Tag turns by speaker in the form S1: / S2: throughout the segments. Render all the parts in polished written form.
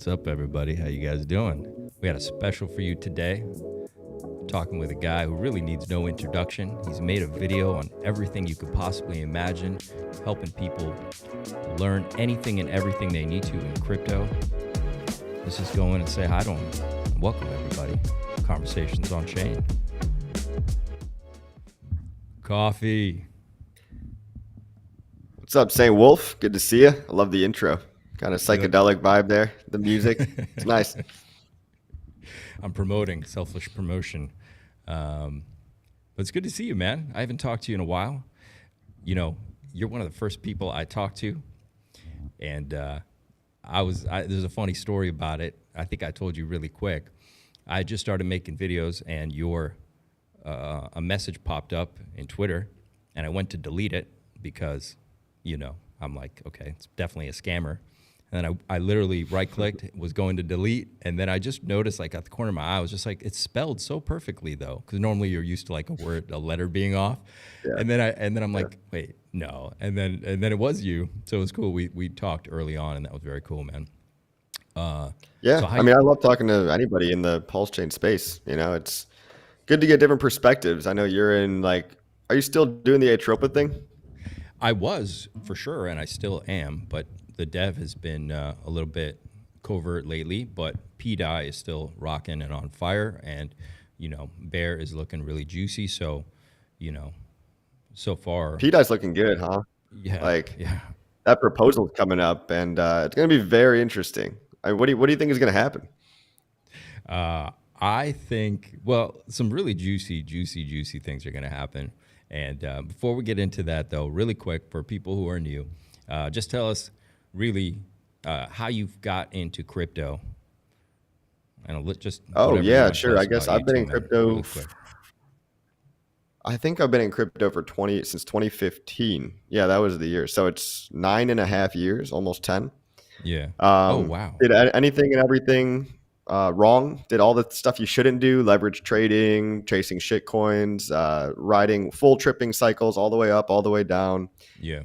S1: What's up, everybody? How you guys doing? We got a special for you today. Talking with a guy who really needs no introduction. He's made a video on everything you could possibly imagine, helping people learn anything and everything they need to in crypto. Let's just go in and say hi to him. Welcome, everybody. Conversations on Chain. Coffee.
S2: What's up, SAINTwolf? Good to see you. I love the intro. Kind of psychedelic vibe there. The music. It's nice.
S1: I'm promoting, selfish promotion. But it's good to see you, man. I haven't talked to you in a while. You know, you're one of the first people I talked to. And there's a funny story about it. I think I told you really quick. I just started making videos and a message popped up in Twitter and I went to delete it because, you know, I'm like, okay, it's definitely a scammer. And then I literally right-clicked, was going to delete, and then I just noticed, like, at the corner of my eye, I was just like, it's spelled so perfectly, though, because normally you're used to, like, a letter being off. Yeah. And then I'm like, wait, no. And then it was you, so it was cool. We talked early on, and that was very cool, man.
S2: Yeah, so I love talking to anybody in the PulseChain space. You know, it's good to get different perspectives. I know you're in, like, are you still doing the Atropa thing?
S1: I was, for sure, and I still am, but the dev has been a little bit covert lately, but pDAI is still rocking and on fire, and, you know, Bear is looking really juicy, so, you know, so far.
S2: pDAI's looking good, huh?
S1: Yeah.
S2: That proposal's coming up, and it's going to be very interesting. What do you think is going to happen?
S1: I think, well, some really juicy things are going to happen. And before we get into that, though, really quick, for people who are new, just tell us really how you've got into crypto. And just
S2: sure. I guess I've been in crypto. Really, I think I've been in crypto since 2015. Yeah, that was the year. So it's 9.5 years, almost 10.
S1: Yeah. Oh, wow.
S2: Did anything and everything wrong. Did all the stuff you shouldn't do: leverage trading, chasing shit coins, riding full tripping cycles all the way up, all the way down.
S1: Yeah.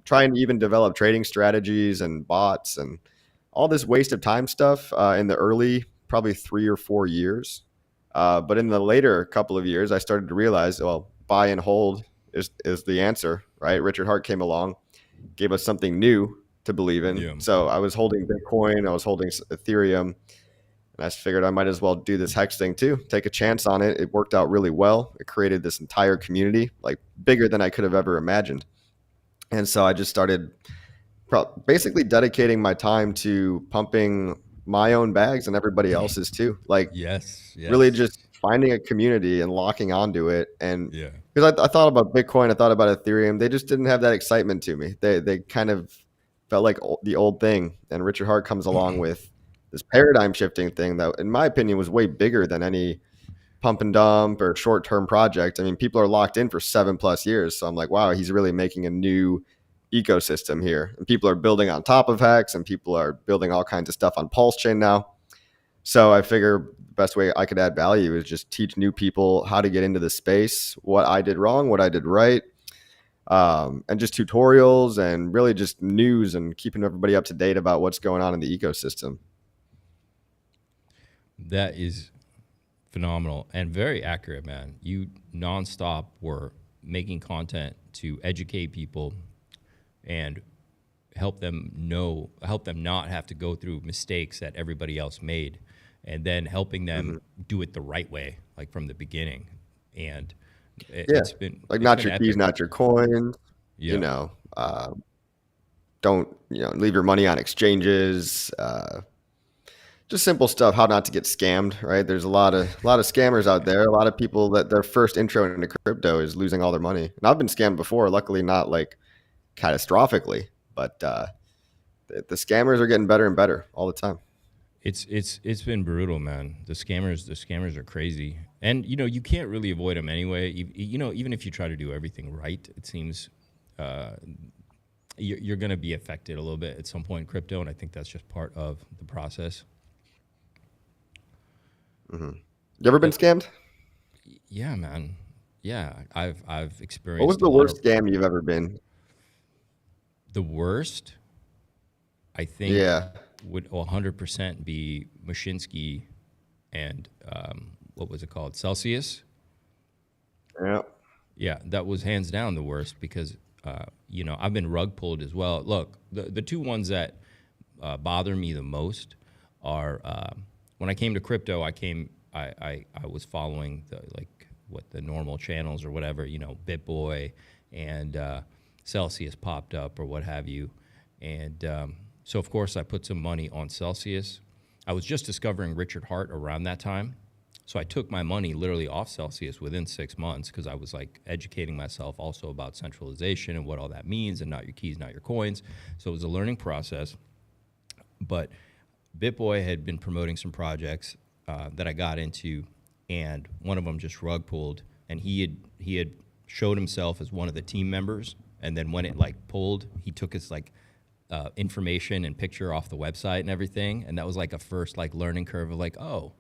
S2: Trying to even develop trading strategies and bots and all this waste of time stuff in the early, probably 3 or 4 years. But in the later couple of years, I started to realize, well, buy and hold is the answer, right? Richard Hart came along, gave us something new to believe in. Yeah. So I was holding Bitcoin, I was holding Ethereum. And I figured I might as well do this HEX thing too, take a chance on it. It worked out really well. It created this entire community, like bigger than I could have ever imagined. And so I just started basically dedicating my time to pumping my own bags and everybody else's too. Like,
S1: yes.
S2: Really just finding a community and locking onto it. And because I thought about Bitcoin, I thought about Ethereum. They just didn't have that excitement to me. They kind of felt like the old thing. And Richard Hart comes along with this paradigm shifting thing that, in my opinion, was way bigger than any pump and dump or short-term project. I mean, people are locked in for 7+ years. So I'm like, wow, he's really making a new ecosystem here. And people are building on top of HEX, and people are building all kinds of stuff on PulseChain now. So I figure the best way I could add value is just teach new people how to get into the space, what I did wrong, what I did right, and just tutorials and really just news and keeping everybody up to date about what's going on in the ecosystem.
S1: That is phenomenal and very accurate, man. You nonstop were making content to educate people and help them not have to go through mistakes that everybody else made, and then helping them do it the right way, like from the beginning. And it's been
S2: like, not your keys, not your coins. Yeah. You know, don't leave your money on exchanges. Just simple stuff, how not to get scammed, right? There's a lot of scammers out there. A lot of people that their first intro into crypto is losing all their money. And I've been scammed before, luckily not like catastrophically, but the scammers are getting better and better all the time.
S1: It's been brutal, man. The scammers are crazy, and you can't really avoid them anyway. Even if you try to do everything right, it seems you're going to be affected a little bit at some point in crypto, and I think that's just part of the process.
S2: Mm-hmm. You ever been scammed?
S1: Yeah, man. Yeah, I've experienced.
S2: What was the worst scam you've ever been?
S1: The worst, I think.
S2: Yeah.
S1: would 100% be Mashinsky and what was it called? Celsius.
S2: Yeah.
S1: Yeah, that was hands down the worst because, I've been rug pulled as well. Look, the two ones that bother me the most are when I came to crypto, I was following the normal channels or whatever, BitBoy and Celsius popped up or what have you. And so, of course, I put some money on Celsius. I was just discovering Richard Hart around that time. So I took my money literally off Celsius within 6 months because I was like educating myself also about centralization and what all that means and not your keys, not your coins. So it was a learning process. But BitBoy had been promoting some projects that I got into, and one of them just rug pulled, and he had showed himself as one of the team members, and then when it like pulled, he took his information and picture off the website and everything, and that was like a first like learning curve of like, oh,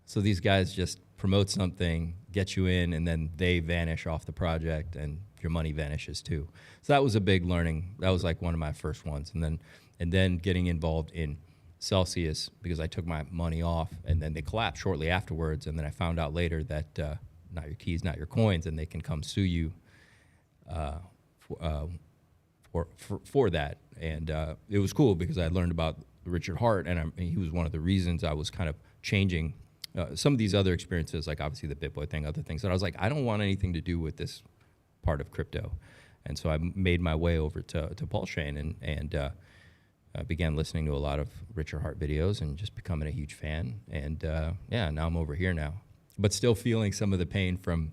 S1: so these guys just promote something, get you in, and then they vanish off the project, and your money vanishes too. So that was a big learning. That was like one of my first ones, and then getting involved in Celsius because I took my money off, and then they collapsed shortly afterwards, and then I found out later that not your keys, not your coins, and they can come sue you for that. And it was cool because I learned about Richard Hart, and he was one of the reasons I was kind of changing some of these other experiences, like obviously the BitBoy thing, other things that I was like, I don't want anything to do with this part of crypto. And so I made my way over to PulseChain and began listening to a lot of Richard Hart videos and just becoming a huge fan. And now I'm over here now, but still feeling some of the pain from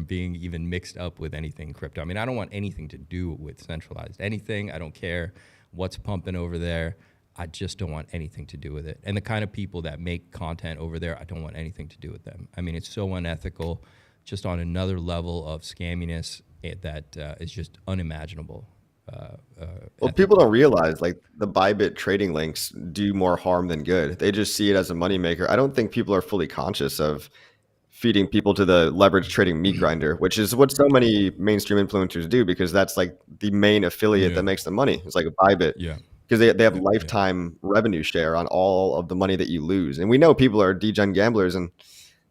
S1: being even mixed up with anything crypto. I mean, I don't want anything to do with centralized anything. I don't care what's pumping over there. I just don't want anything to do with it. And the kind of people that make content over there, I don't want anything to do with them. I mean, it's so unethical, just on another level of scamminess that is just unimaginable.
S2: Well, people don't realize like the Bybit trading links do more harm than good. They just see it as a moneymaker. I don't think people are fully conscious of feeding people to the leverage trading meat grinder, which is what so many mainstream influencers do because that's like the main affiliate that makes the money. It's like a Bybit.
S1: Yeah.
S2: Because they have lifetime revenue share on all of the money that you lose. And we know people are degen gamblers and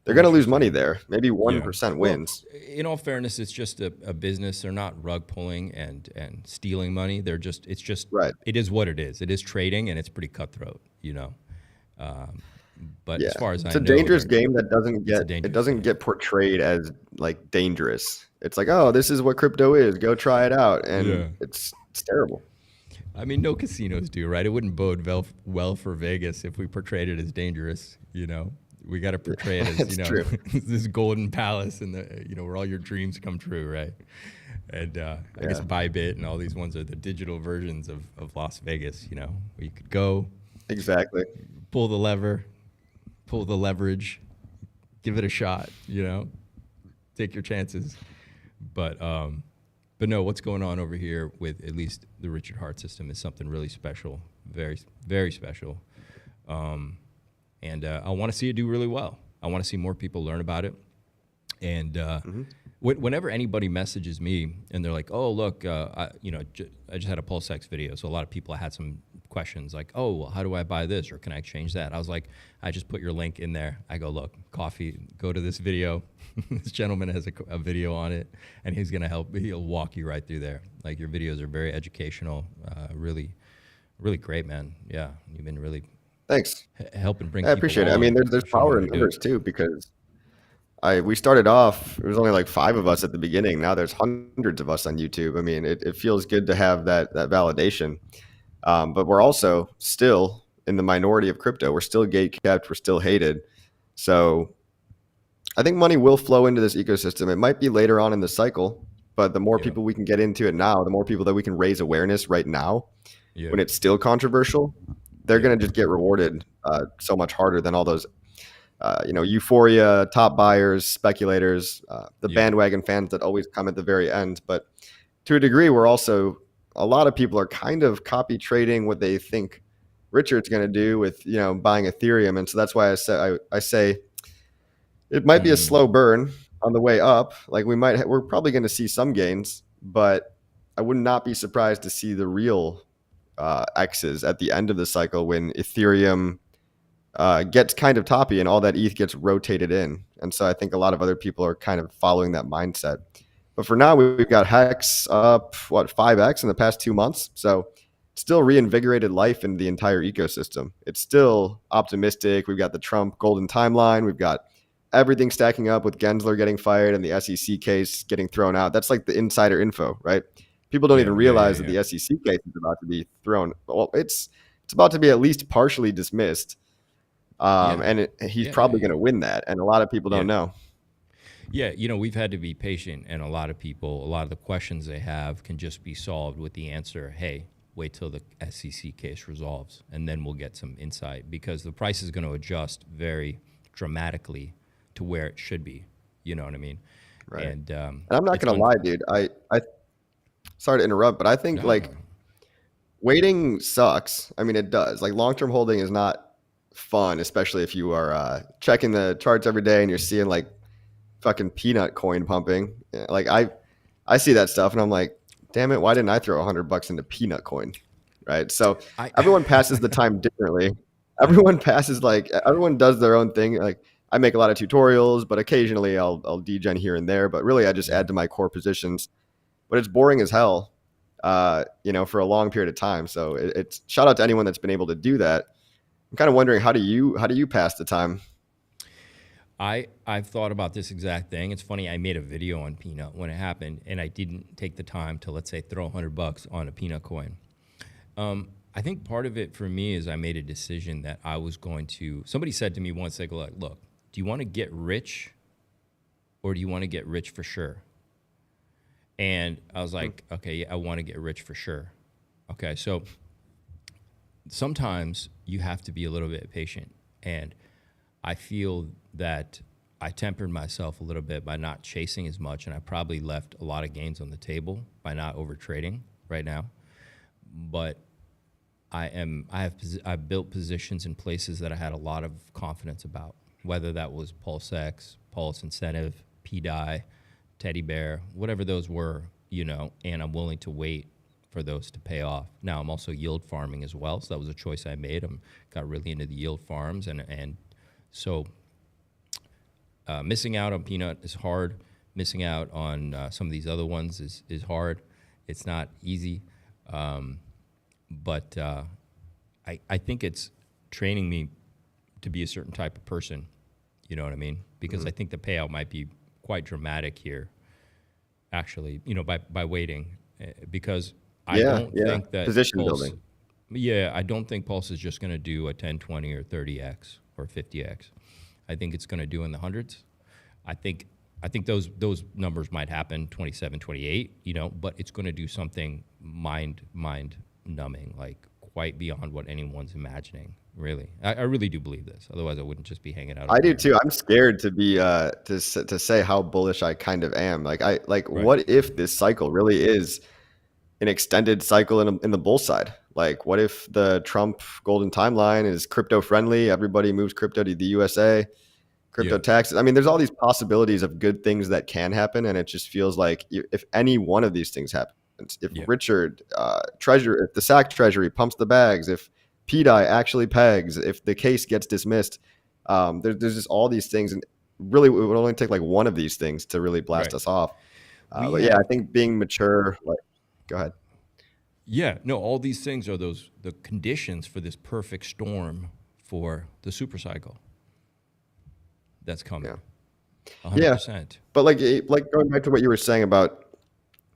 S2: they're going to lose money there. Maybe 1% wins.
S1: Well, in all fairness, it's just a business. They're not rug pulling and stealing money. It's just
S2: right.
S1: It is what it is. It is trading and it's pretty cutthroat, But as far as I know,
S2: it's a dangerous game that doesn't get portrayed as like dangerous. It's like, oh, this is what crypto is. Go try it out. And it's terrible.
S1: I mean, no casinos do, right? It wouldn't bode well for Vegas if we portrayed it as dangerous, We got to portray it as, this golden palace and where all your dreams come true, right? And I guess Bybit and all these ones are the digital versions of Las Vegas, where you could go.
S2: Exactly.
S1: Pull the lever, pull the leverage, give it a shot, take your chances. But no, what's going on over here with at least the Richard Hart system is something really special, very, very special. And I want to see it do really well. I want to see more people learn about it. And whenever anybody messages me and they're like, oh, look, I just had a PulseX video. So a lot of people had some questions like, oh, well, how do I buy this? Or can I change that? I was like, I just put your link in there. I go, look, coffee, go to this video. This gentleman has a video on it, and he's going to help. He'll walk you right through there. Like, your videos are very educational, really, really great, man. Yeah, you've been really
S2: thanks
S1: helping bring.
S2: I appreciate it. I mean, there's power in numbers too, because we started off. It was only like 5 of us at the beginning. Now there's hundreds of us on YouTube. I mean, it feels good to have that validation. But we're also still in the minority of crypto. We're still gatekept. We're still hated. So I think money will flow into this ecosystem. It might be later on in the cycle, but the more people we can get into it now, the more people that we can raise awareness right now, when it's still controversial, they're going to just get rewarded so much harder than all those, euphoria, top buyers, speculators, the bandwagon fans that always come at the very end. But to a degree, a lot of people are kind of copy trading what they think Richard's going to do with, buying Ethereum. And so that's why I say it might be a slow burn on the way up. Like we're probably going to see some gains, but I would not be surprised to see the real X's at the end of the cycle when Ethereum gets kind of toppy and all that ETH gets rotated in. And so I think a lot of other people are kind of following that mindset. But for now, we've got HEX up, 5x in the past 2 months. So still reinvigorated life in the entire ecosystem. It's still optimistic. We've got the Trump golden timeline. We've got everything stacking up with Gensler getting fired and the SEC case getting thrown out. That's like the insider info, right? People don't even realize that the SEC case is about to be thrown. Well, it's about to be at least partially dismissed. And he's probably going to win that. And a lot of people don't know.
S1: Yeah, we've had to be patient, and a lot of the questions they have can just be solved with the answer, hey, wait till the SEC case resolves, and then we'll get some insight, because the price is going to adjust very dramatically to where it should be. You know what I mean?
S2: Right. And I'm not going to lie, dude. I sorry to interrupt, but I think waiting sucks. I mean, it does. Like long-term holding is not fun, especially if you are checking the charts every day and you're seeing like fucking peanut coin pumping. Like I see that stuff and I'm like, damn it, why didn't I throw $100 into peanut coin? Right. So everyone passes the time differently. Everyone does their own thing. Like I make a lot of tutorials, but occasionally I'll degen here and there, but really I just add to my core positions. But it's boring as hell, for a long period of time. So it's shout out to anyone that's been able to do that. I'm kind of wondering, how do you pass the time?
S1: I've thought about this exact thing. It's funny, I made a video on peanut when it happened, and I didn't take the time to, let's say, throw $100 on a peanut coin. I think part of it for me is I made a decision that I was going to. Somebody said to me once, they go like, "Look, do you want to get rich, or do you want to get rich for sure?" And I was like, "Okay, yeah, I want to get rich for sure." Okay, so sometimes you have to be a little bit patient, and I feel that I tempered myself a little bit by not chasing as much, and I probably left a lot of gains on the table by not over trading right now. But I've built positions in places that I had a lot of confidence about, whether that was PulseX, Pulse Incentive, pDAI, Teddy Bear, whatever those were, and I'm willing to wait for those to pay off. Now I'm also yield farming as well, so that was a choice I made. Got really into the yield farms, and so missing out on peanut is hard. Missing out on some of these other ones is hard. It's not easy, but I think it's training me to be a certain type of person. You know what I mean? Because I think the payout might be quite dramatic here, actually, by waiting, because I don't think that
S2: position
S1: Pulse,
S2: building.
S1: Yeah, I don't think Pulse is just going to do a 10, 20, or 30x or 50x. I think it's going to do in the hundreds. I think those numbers might happen 27, 28, but it's going to do something mind numbing, like quite beyond what anyone's imagining. Really, I really do believe this. Otherwise, I wouldn't just be hanging out.
S2: I do too. I'm scared to be to say how bullish I kind of am. What if this cycle really is an extended cycle in the bull side? Like, what if the Trump golden timeline is crypto friendly? Everybody moves crypto to the USA, crypto taxes. I mean, there's all these possibilities of good things that can happen, and it just feels like if any one of these things happens, if Richard if the SAC Treasury pumps the bags, if pDAI actually pegs, if the case gets dismissed, there's just all these things, and really it would only take like one of these things to really blast us off. But I think being mature, go ahead.
S1: Yeah, no, all these things are the conditions for this perfect storm for the super cycle that's coming. 100%.
S2: But like going back to what you were saying about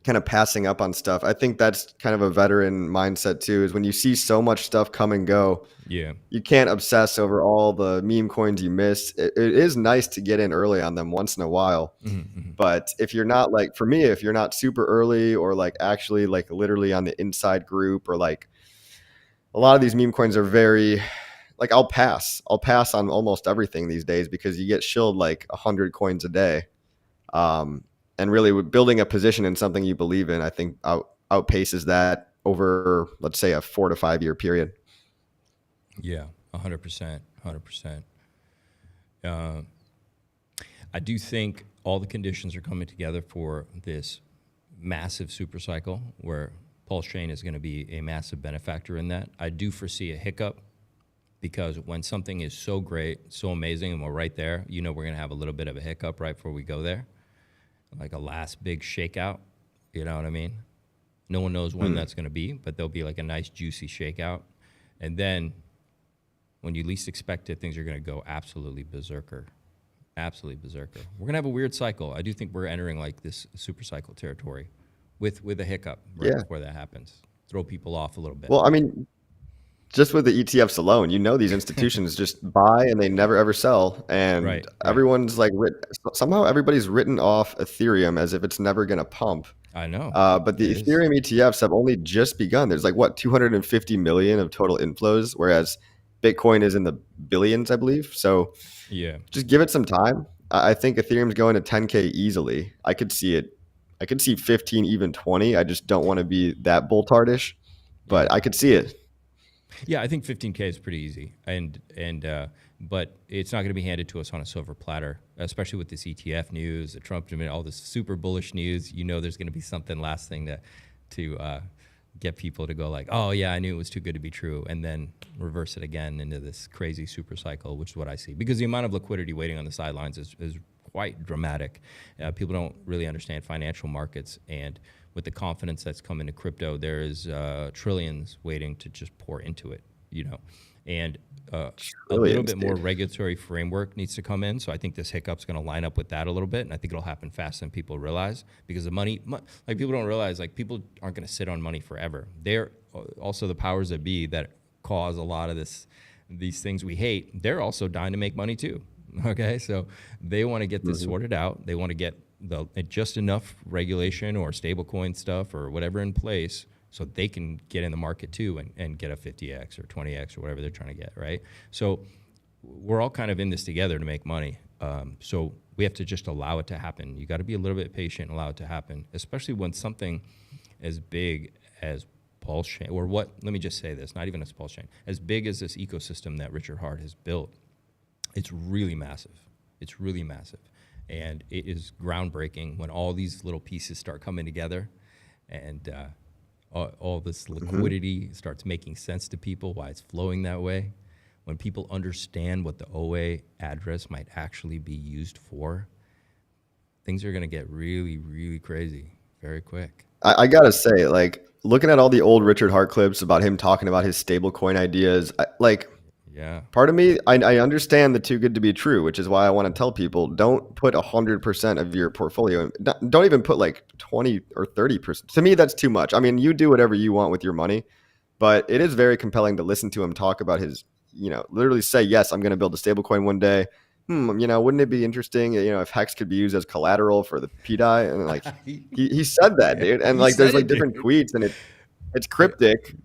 S2: kind of passing up on stuff, I think that's kind of a veteran mindset too, is when you see so much stuff come and go, you can't obsess over all the meme coins you missed. It is nice to get in early on them once in a while. But if you're not for me, if you're not super early or actually literally on the inside group, or a lot of these meme coins are very I'll pass on almost everything these days because you get shilled 100 coins a day. And really building a position in something you believe in, I think outpaces that over, let's say, a 4 to 5 year period.
S1: Yeah, 100%, 100%. I do think all the conditions are coming together for this massive super cycle where PulseChain is going to be a massive benefactor in that. I do foresee a hiccup because when something is so great, so amazing, and we're right there, we're going to have a little bit of a hiccup right before we go there, like a last big shakeout. You know what I mean? No one knows when that's going to be, but there'll be like a nice juicy shakeout. And then when you least expect it, things are going to go absolutely berserker. Absolutely berserker. We're going to have a weird cycle. I do think we're entering like this super cycle territory with a hiccup right before that happens. Throw people off a little bit.
S2: Well, I mean, just with the ETFs alone, these institutions just buy and they never ever sell. And everyone's like, somehow everybody's written off Ethereum as if it's never going to pump.
S1: I know.
S2: But the Ethereum ETFs have only just begun. There's like, 250 million of total inflows, whereas Bitcoin is in the billions, I believe. So just give it some time. I think Ethereum's going to 10K easily. I could see it. I could see 15, even 20. I just don't want to be that bull-tardish, but I could see it.
S1: Yeah, I think 15K is pretty easy, but it's not going to be handed to us on a silver platter, especially with this ETF news, the Trump, all this super bullish news. There's going to be something last thing to get people to go like, oh yeah, I knew it was too good to be true, and then reverse it again into this crazy super cycle, which is what I see. Because the amount of liquidity waiting on the sidelines is quite dramatic. People don't really understand financial markets, and with the confidence that's come into crypto, there is trillions waiting to just pour into it, and a little bit more regulatory framework needs to come in. So I think this hiccup's going to line up with that a little bit, and I think it'll happen faster than people realize, because the money, like people don't realize, like people aren't going to sit on money forever. They're also the powers that be that cause a lot of these things we hate. They're also dying to make money too. Okay, so they want to get this sorted out. They want to get just enough regulation or stablecoin stuff or whatever in place so they can get in the market too and get a 50x or 20x or whatever they're trying to get, right? So we're all kind of in this together to make money. So we have to just allow it to happen. You got to be a little bit patient and allow it to happen, especially when something as big as PulseChain, or let me just say this, not even as PulseChain, as big as this ecosystem that Richard Hart has built, it's really massive. It's really massive. And it is groundbreaking when all these little pieces start coming together, and all this liquidity starts making sense to people, why it's flowing that way. When people understand what the OA address might actually be used for, things are going to get really, really crazy very quick.
S2: I got to say, like, looking at all the old Richard Hart clips about him talking about his stablecoin ideas, part of me, I understand the too good to be true, which is why I want to tell people, don't put 100% of your portfolio in. Don't even put like 20 or 30%. To me, that's too much. I mean, you do whatever you want with your money, but it is very compelling to listen to him talk about his, literally say, yes, I'm going to build a stablecoin one day. Wouldn't it be interesting, if HEX could be used as collateral for the pDAI? And like, he said that, dude. And like, there's like different tweets, and it's cryptic.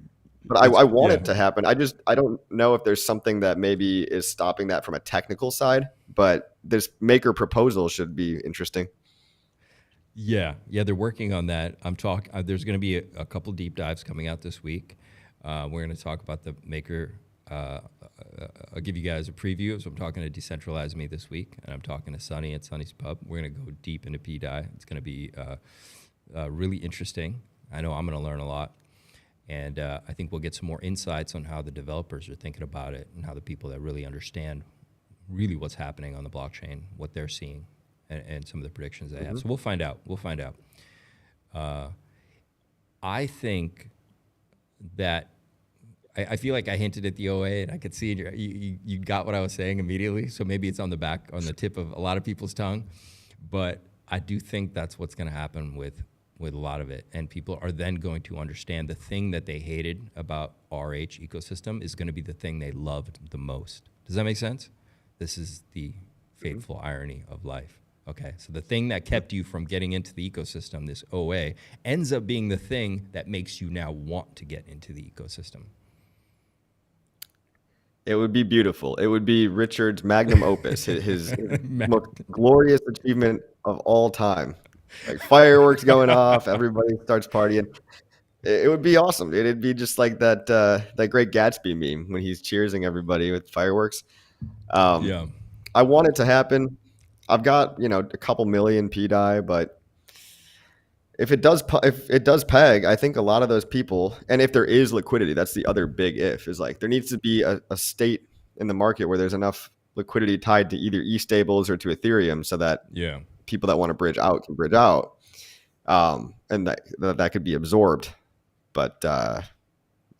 S2: But I want it to happen. I don't know if there's something that maybe is stopping that from a technical side, but this maker proposal should be interesting.
S1: Yeah, they're working on that. There's going to be a couple deep dives coming out this week. We're going to talk about the maker. I'll give you guys a preview. So I'm talking to Decentralize Me this week, and I'm talking to Sonny at Sonny's Pub. We're going to go deep into pDAI. It's going to be really interesting. I know I'm going to learn a lot. And I think we'll get some more insights on how the developers are thinking about it, and how the people that really understand really what's happening on the blockchain, what they're seeing, and some of the predictions they have. So we'll find out. I think that I feel like I hinted at the OA, and I could see you got what I was saying immediately. So maybe it's on the tip of a lot of people's tongue. But I do think that's what's going to happen with a lot of it, and people are then going to understand the thing that they hated about RH ecosystem is going to be the thing they loved the most. Does that make sense? This is the fateful irony of life. Okay, so the thing that kept you from getting into the ecosystem, this OA, ends up being the thing that makes you now want to get into the ecosystem.
S2: It would be beautiful. It would be Richard's magnum opus, his most glorious achievement of all time. Like fireworks going off, everybody starts partying. It would be awesome. It'd be just like that Great Gatsby meme when he's cheersing everybody with fireworks. I want it to happen. I've got a couple million pDAI, but if it does peg, I think a lot of those people, and if there is liquidity, that's the other big if, is like there needs to be a state in the market where there's enough liquidity tied to either e-stables or to Ethereum so that people that want to bridge out can bridge out, and that could be absorbed. But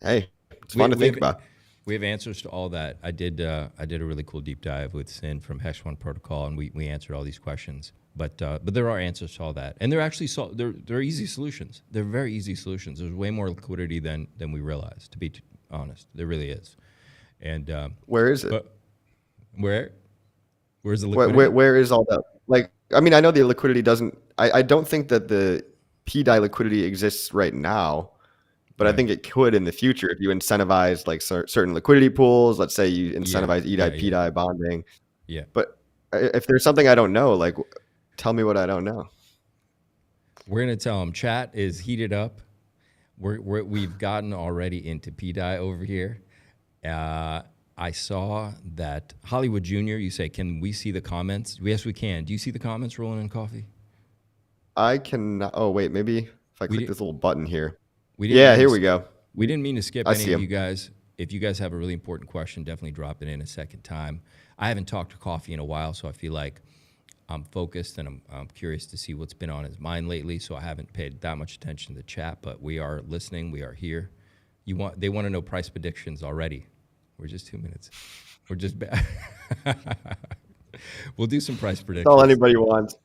S2: hey, it's fun to think about.
S1: We have answers to all that. I did a really cool deep dive with Sin from HEX Protocol, and we answered all these questions. But there are answers to all that, and they're actually they're easy solutions. They're very easy solutions. There's way more liquidity than we realize. To be honest, there really is. And
S2: where is it?
S1: Where's the liquidity?
S2: Where is all that? Like, I mean, I know the liquidity doesn't. I don't think that the pDAI liquidity exists right now. But I think it could in the future if you incentivize like certain liquidity pools. Let's say you incentivize EDI, pDAI bonding.
S1: Yeah.
S2: But if there's something I don't know, like tell me what I don't know.
S1: We're going to tell them chat is heated up. We've gotten already into pDAI over here. I saw that Hollywood Jr., you say, can we see the comments? Yes, we can. Do you see the comments, Rolling in Coffee?
S2: I can. Oh, wait, maybe if I click this little button here.
S1: Here
S2: we go.
S1: We didn't mean to skip any of you guys. If you guys have a really important question, definitely drop it in a second time. I haven't talked to Coffee in a while, so I feel like I'm focused and I'm curious to see what's been on his mind lately, so I haven't paid that much attention to the chat, but we are listening. We are here. They want to know price predictions already. We're just 2 minutes. We're just we'll do some price predictions.
S2: That's all anybody wants.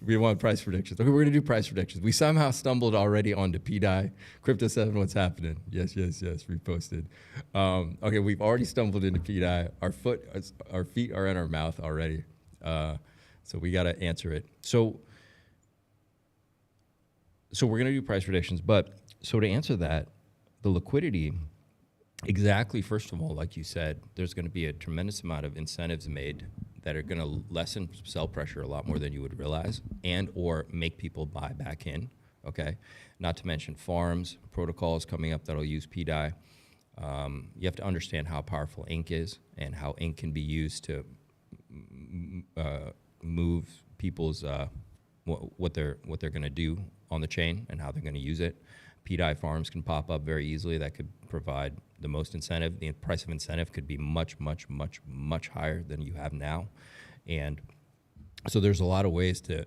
S1: We want price predictions. Okay, we're going to do price predictions. We somehow stumbled already onto pDAI. Crypto 7, what's happening? Yes, reposted. Okay, we've already stumbled into pDAI. Our feet are in our mouth already. So we got to answer it. So we're going to do price predictions. But so to answer that, the liquidity, exactly, first of all, like you said, there's going to be a tremendous amount of incentives made that are going to lessen sell pressure a lot more than you would realize and or make people buy back in, okay? Not to mention farms, protocols coming up that'll use pDAI. You have to understand how powerful ink is and how ink can be used to move people's what they're going to do on the chain and how they're going to use it. pDAI farms can pop up very easily. That could provide the most incentive. The price of incentive could be much, much, much, much higher than you have now. And so there's a lot of ways to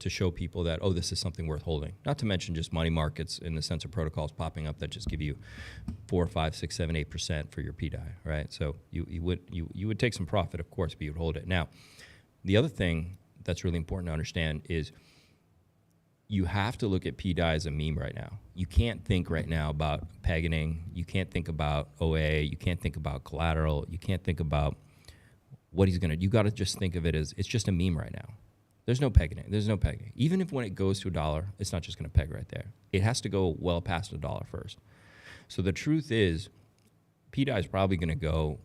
S1: show people that, oh, this is something worth holding. Not to mention just money markets in the sense of protocols popping up that just give you 4, 5, 6, 7, 8% for your pDAI, right? So you would take some profit, of course, but you would hold it. Now, the other thing that's really important to understand is you have to look at pDAI as a meme right now. You can't think right now about pegging. You can't think about OA. You can't think about collateral. You can't think about what he's going to do. You got to just think of it as it's just a meme right now. There's no pegging. There's no pegging. Even if when it goes to $1, it's not just going to peg right there. It has to go well past $1 first. So the truth is, pDAI is probably going to go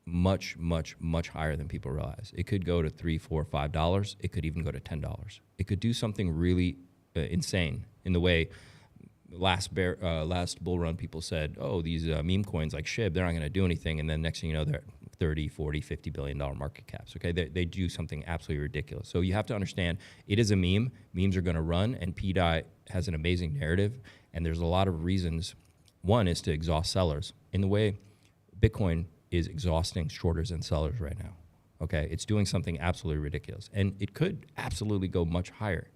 S1: much, much, much higher than people realize. It could go to $3, $4, $5. It could even go to $10. It could do something really insane in the way last bull run people said, oh, these meme coins like SHIB, they're not going to do anything. And then next thing you know, they're 30, 40, $50 billion market caps. Okay, they do something absolutely ridiculous. So you have to understand it is a meme. Memes are going to run, and pDAI has an amazing narrative. And there's a lot of reasons. One is to exhaust sellers in the way Bitcoin is exhausting shorters and sellers right now. Okay, it's doing something absolutely ridiculous. And it could absolutely go much higher.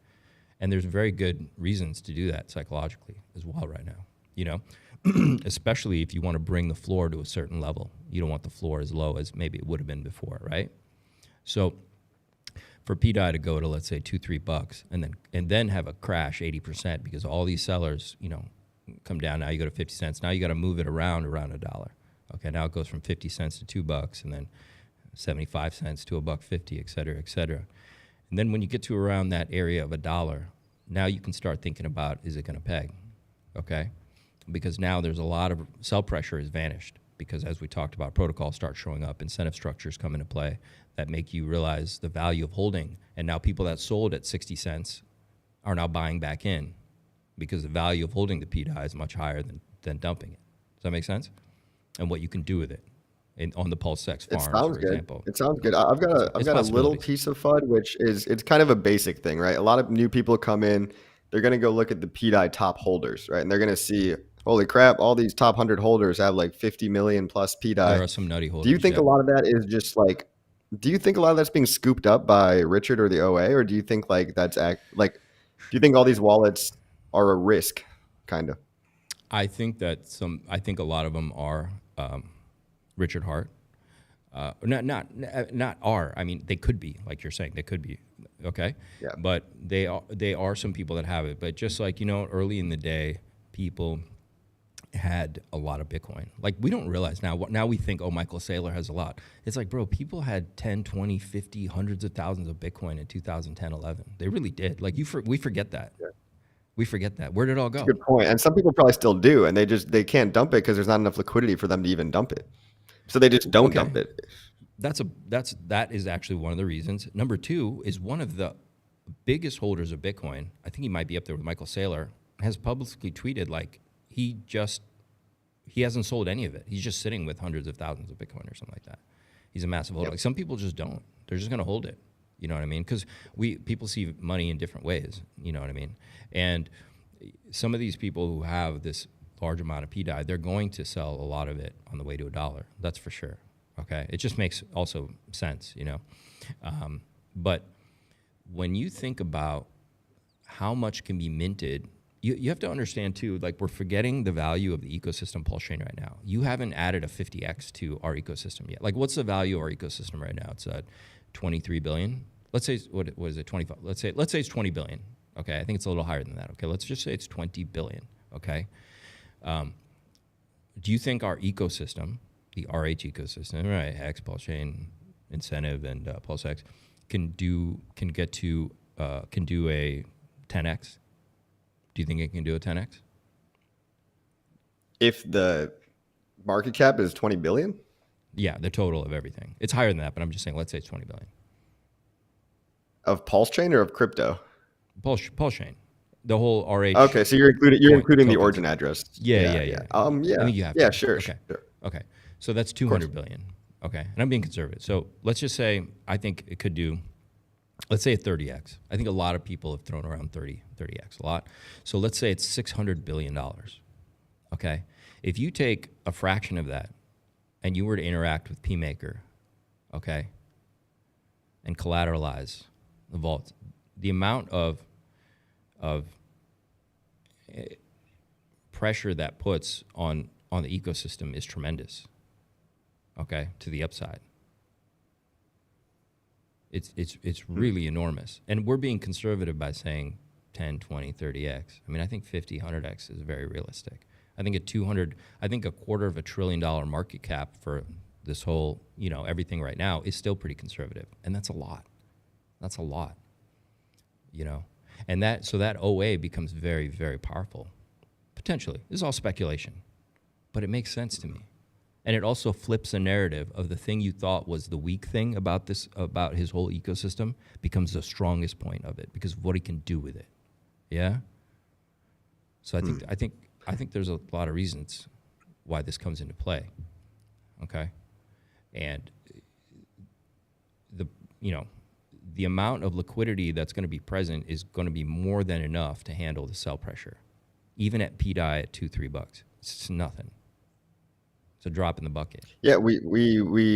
S1: And there's very good reasons to do that psychologically as well right now, you know, especially if you want to bring the floor to a certain level. You don't want the floor as low as maybe it would have been before, right? So for pDAI to go to, let's say, $2, $3 and then have a crash 80% because all these sellers, you know, come down. Now you go to 50 cents. Now you got to move it around $1. Okay, now it goes from 50 cents to $2 and then 75 cents to $1.50, et cetera, et cetera. And then when you get to around that area of $1, now you can start thinking about, is it going to peg? Okay? Because now there's a lot of sell pressure has vanished because as we talked about, protocols start showing up, incentive structures come into play that make you realize the value of holding. And now people that sold at 60 cents are now buying back in because the value of holding the pDAI is much higher than dumping it. Does that make sense? And what you can do with it. On the PulseChain farms, for example.
S2: It sounds good. I've got a little piece of FUD, which is it's kind of a basic thing, right? A lot of new people come in, they're going to go look at the pDAI top holders, right? And they're going to see, holy crap, all these top 100 holders have like 50 million plus pDAI.
S1: There are some nutty holders.
S2: Do you think a lot of that is just like, do you think a lot of that's being scooped up by Richard or the OA, or do you think like do you think all these wallets are a risk, kind of?
S1: I think a lot of them are Richard Hart. Not are. I mean, they could be, like you're saying, they could be. Okay.
S2: Yeah.
S1: But they are some people that have it. But just like, early in the day, people had a lot of Bitcoin. Like, we don't realize now. Now we think, oh, Michael Saylor has a lot. It's like, bro, people had 10, 20, 50, hundreds of thousands of Bitcoin in 2010, 11. They really did. Like, we forget that. Yeah. We forget that. Where did it all go?
S2: That's a good point. And some people probably still do, and they can't dump it because there's not enough liquidity for them to even dump it. So they just don't dump it.
S1: That is actually one of the reasons. Number two is one of the biggest holders of Bitcoin. I think he might be up there with Michael Saylor. Has publicly tweeted like he hasn't sold any of it. He's just sitting with hundreds of thousands of Bitcoin or something like that. He's a massive holder. Yep. Like, some people just don't. They're just going to hold it. You know what I mean? Because people see money in different ways. You know what I mean? And some of these people who have this large amount of pDAI, they're going to sell a lot of it on the way to $1. That's for sure. Okay, it just makes also sense, But when you think about how much can be minted, you have to understand too. Like, we're forgetting the value of the ecosystem PulseChain right now. You haven't added a 50x to our ecosystem yet. Like, what's the value of our ecosystem right now? It's 23 billion. Let's say what is it? 25. Let's say it's 20 billion. Okay, I think it's a little higher than that. Okay, let's just say it's 20 billion. Okay. Do you think our ecosystem, the RH ecosystem, right, HEX, PulseChain, Incentive, and PulseX, can do a 10x? Do you think it can do a 10x?
S2: If the market cap is 20 billion?
S1: Yeah, the total of everything. It's higher than that, but I'm just saying, let's say it's 20 billion.
S2: Of PulseChain or of crypto?
S1: PulseChain. The whole RH.
S2: Okay, so you're including the origin address.
S1: Yeah.
S2: Yeah.
S1: I think you have to.
S2: Sure.
S1: Okay. Sure. Okay. So that's 200 billion. Okay. And I'm being conservative. So let's just say I think it could do, let's say a 30x. I think a lot of people have thrown around 30x a lot. So let's say it's $600 billion. Okay. If you take a fraction of that and you were to interact with PMaker, okay, and collateralize the vault, the amount of pressure that puts on the ecosystem is tremendous. Okay, to the upside. It's really enormous. And we're being conservative by saying 10, 20, 30x. I mean, I think 50, 100x is very realistic. I think a quarter of $1 trillion market cap for this whole, everything right now is still pretty conservative. And that's a lot. That's a lot. And that OA becomes very, very powerful. Potentially. This is all speculation. But it makes sense to me. And it also flips a narrative of the thing you thought was the weak thing about his whole ecosystem becomes the strongest point of it because of what he can do with it. Yeah? So I think there's a lot of reasons why this comes into play. Okay? And the amount of liquidity that's going to be present is going to be more than enough to handle the sell pressure. Even at pDAI at $2-3. It's nothing. It's a drop in the bucket.
S2: Yeah, we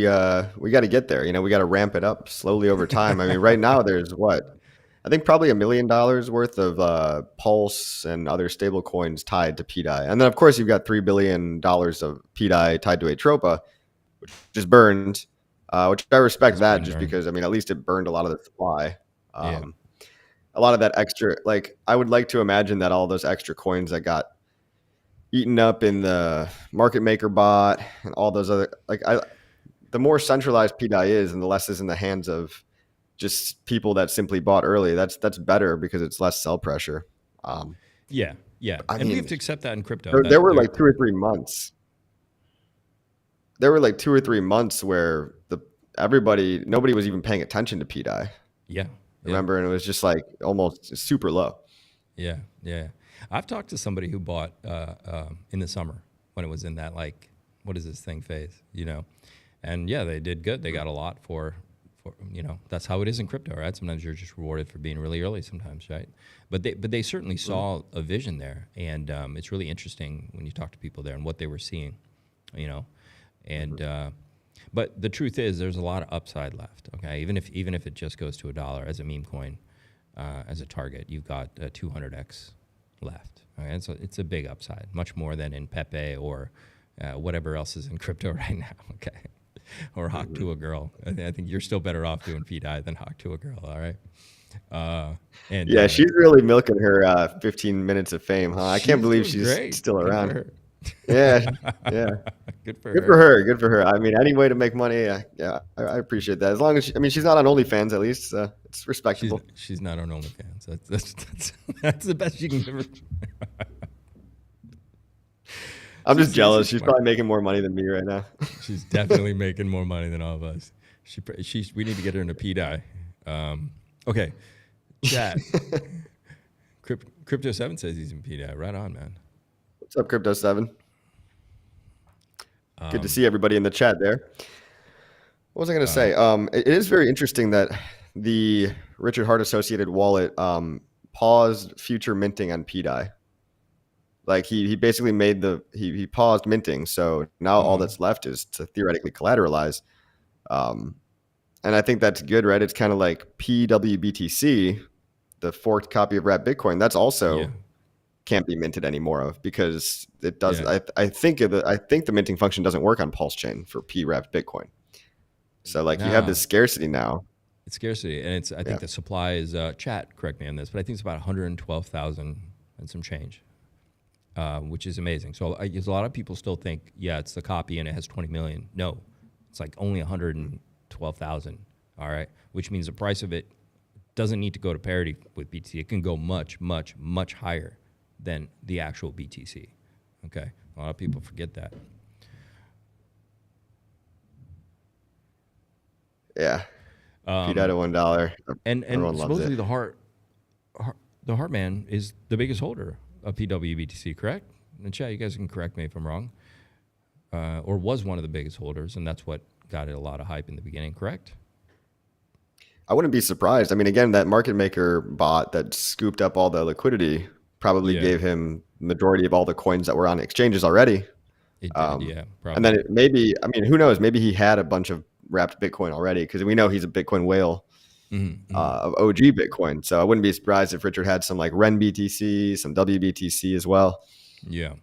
S2: got to get there. We got to ramp it up slowly over time. I mean, right now there's I think probably $1 million worth of Pulse and other stable coins tied to pDAI. And then of course you've got $3 billion of pDAI tied to Atropa, which just burned, which I respect that just because, I mean, at least it burned a lot of the supply. A lot of that extra, like I would like to imagine that all those extra coins that got eaten up in the market maker bot and all those other, the more centralized pDAI is and the less is in the hands of just people that simply bought early, that's better because it's less sell pressure.
S1: Yeah. And we have to accept that in crypto.
S2: There were like 2 or 3 months. There were like 2 or 3 months where nobody was even paying attention to pDAI.
S1: Yeah.
S2: Remember? And it was just like almost super low.
S1: Yeah. I've talked to somebody who bought in the summer when it was in that, what is this thing phase, And yeah, they did good. They got a lot for that's how it is in crypto, right? Sometimes you're just rewarded for being really early sometimes, right? But they certainly saw a vision there. And it's really interesting when you talk to people there and what they were seeing, and but the truth is there's a lot of upside left. Okay. Even if it just goes to $1 as a meme coin, as a target, you've got 200x left. Okay? And so it's a big upside, much more than in Pepe or whatever else is in crypto right now. Okay. Or hawk to a girl. I think you're still better off doing pDAI than hawk to a girl. All right.
S2: Yeah, she's really milking her 15 minutes of fame, huh? I can't believe she's
S1: great.
S2: still
S1: Good
S2: around.
S1: for her.
S2: Yeah, yeah.
S1: Good for
S2: Good
S1: her.
S2: for her. Good for her. I mean, any way to make money, I appreciate that. As long as she's not on OnlyFans, at least it's respectable.
S1: She's not on OnlyFans. That's the best you can give her.
S2: I'm just jealous. She's probably making more money than me right now.
S1: She's definitely making more money than all of us. We need to get her into pDAI. Okay, chat. Crypto 7 says he's in pDAI. Right on, man.
S2: What's up, Crypto 7? Good to see everybody in the chat there. What was I going to say? It is very interesting that the Richard Hart associated wallet paused future minting on pDAI. Like he basically made he paused minting. So now all that's left is to theoretically collateralize. And I think that's good, right? It's kind of like PWBTC, the forked copy of wrapped Bitcoin. That's also can't be minted anymore of because it doesn't. Yeah. I think the minting function doesn't work on PulseChain for P wrapped Bitcoin. So like you have this scarcity now.
S1: It's scarcity, and I think the supply is chat. Correct me on this, but I think it's about 112,000 and some change. Which is amazing. So a lot of people still think, it's the copy and it has 20 million. No, it's like only 112,000. All right, which means the price of it doesn't need to go to parity with BTC. It can go much, much, much higher than the actual BTC. Okay, a lot of people forget that.
S2: Yeah, pDAI to $1,
S1: and supposedly the Heartman is the biggest holder of PWBTC, correct? In the chat, you guys can correct me if I'm wrong. Or was one of the biggest holders, and that's what got it a lot of hype in the beginning, correct?
S2: I wouldn't be surprised. I mean, again, that market maker bot that scooped up all the liquidity probably gave him the majority of all the coins that were on exchanges already.
S1: It did, probably.
S2: And then who knows? Maybe he had a bunch of wrapped Bitcoin already because we know he's a Bitcoin whale. Of OG Bitcoin. So I wouldn't be surprised if Richard had some like Ren BTC, some WBTC as well. Yeah.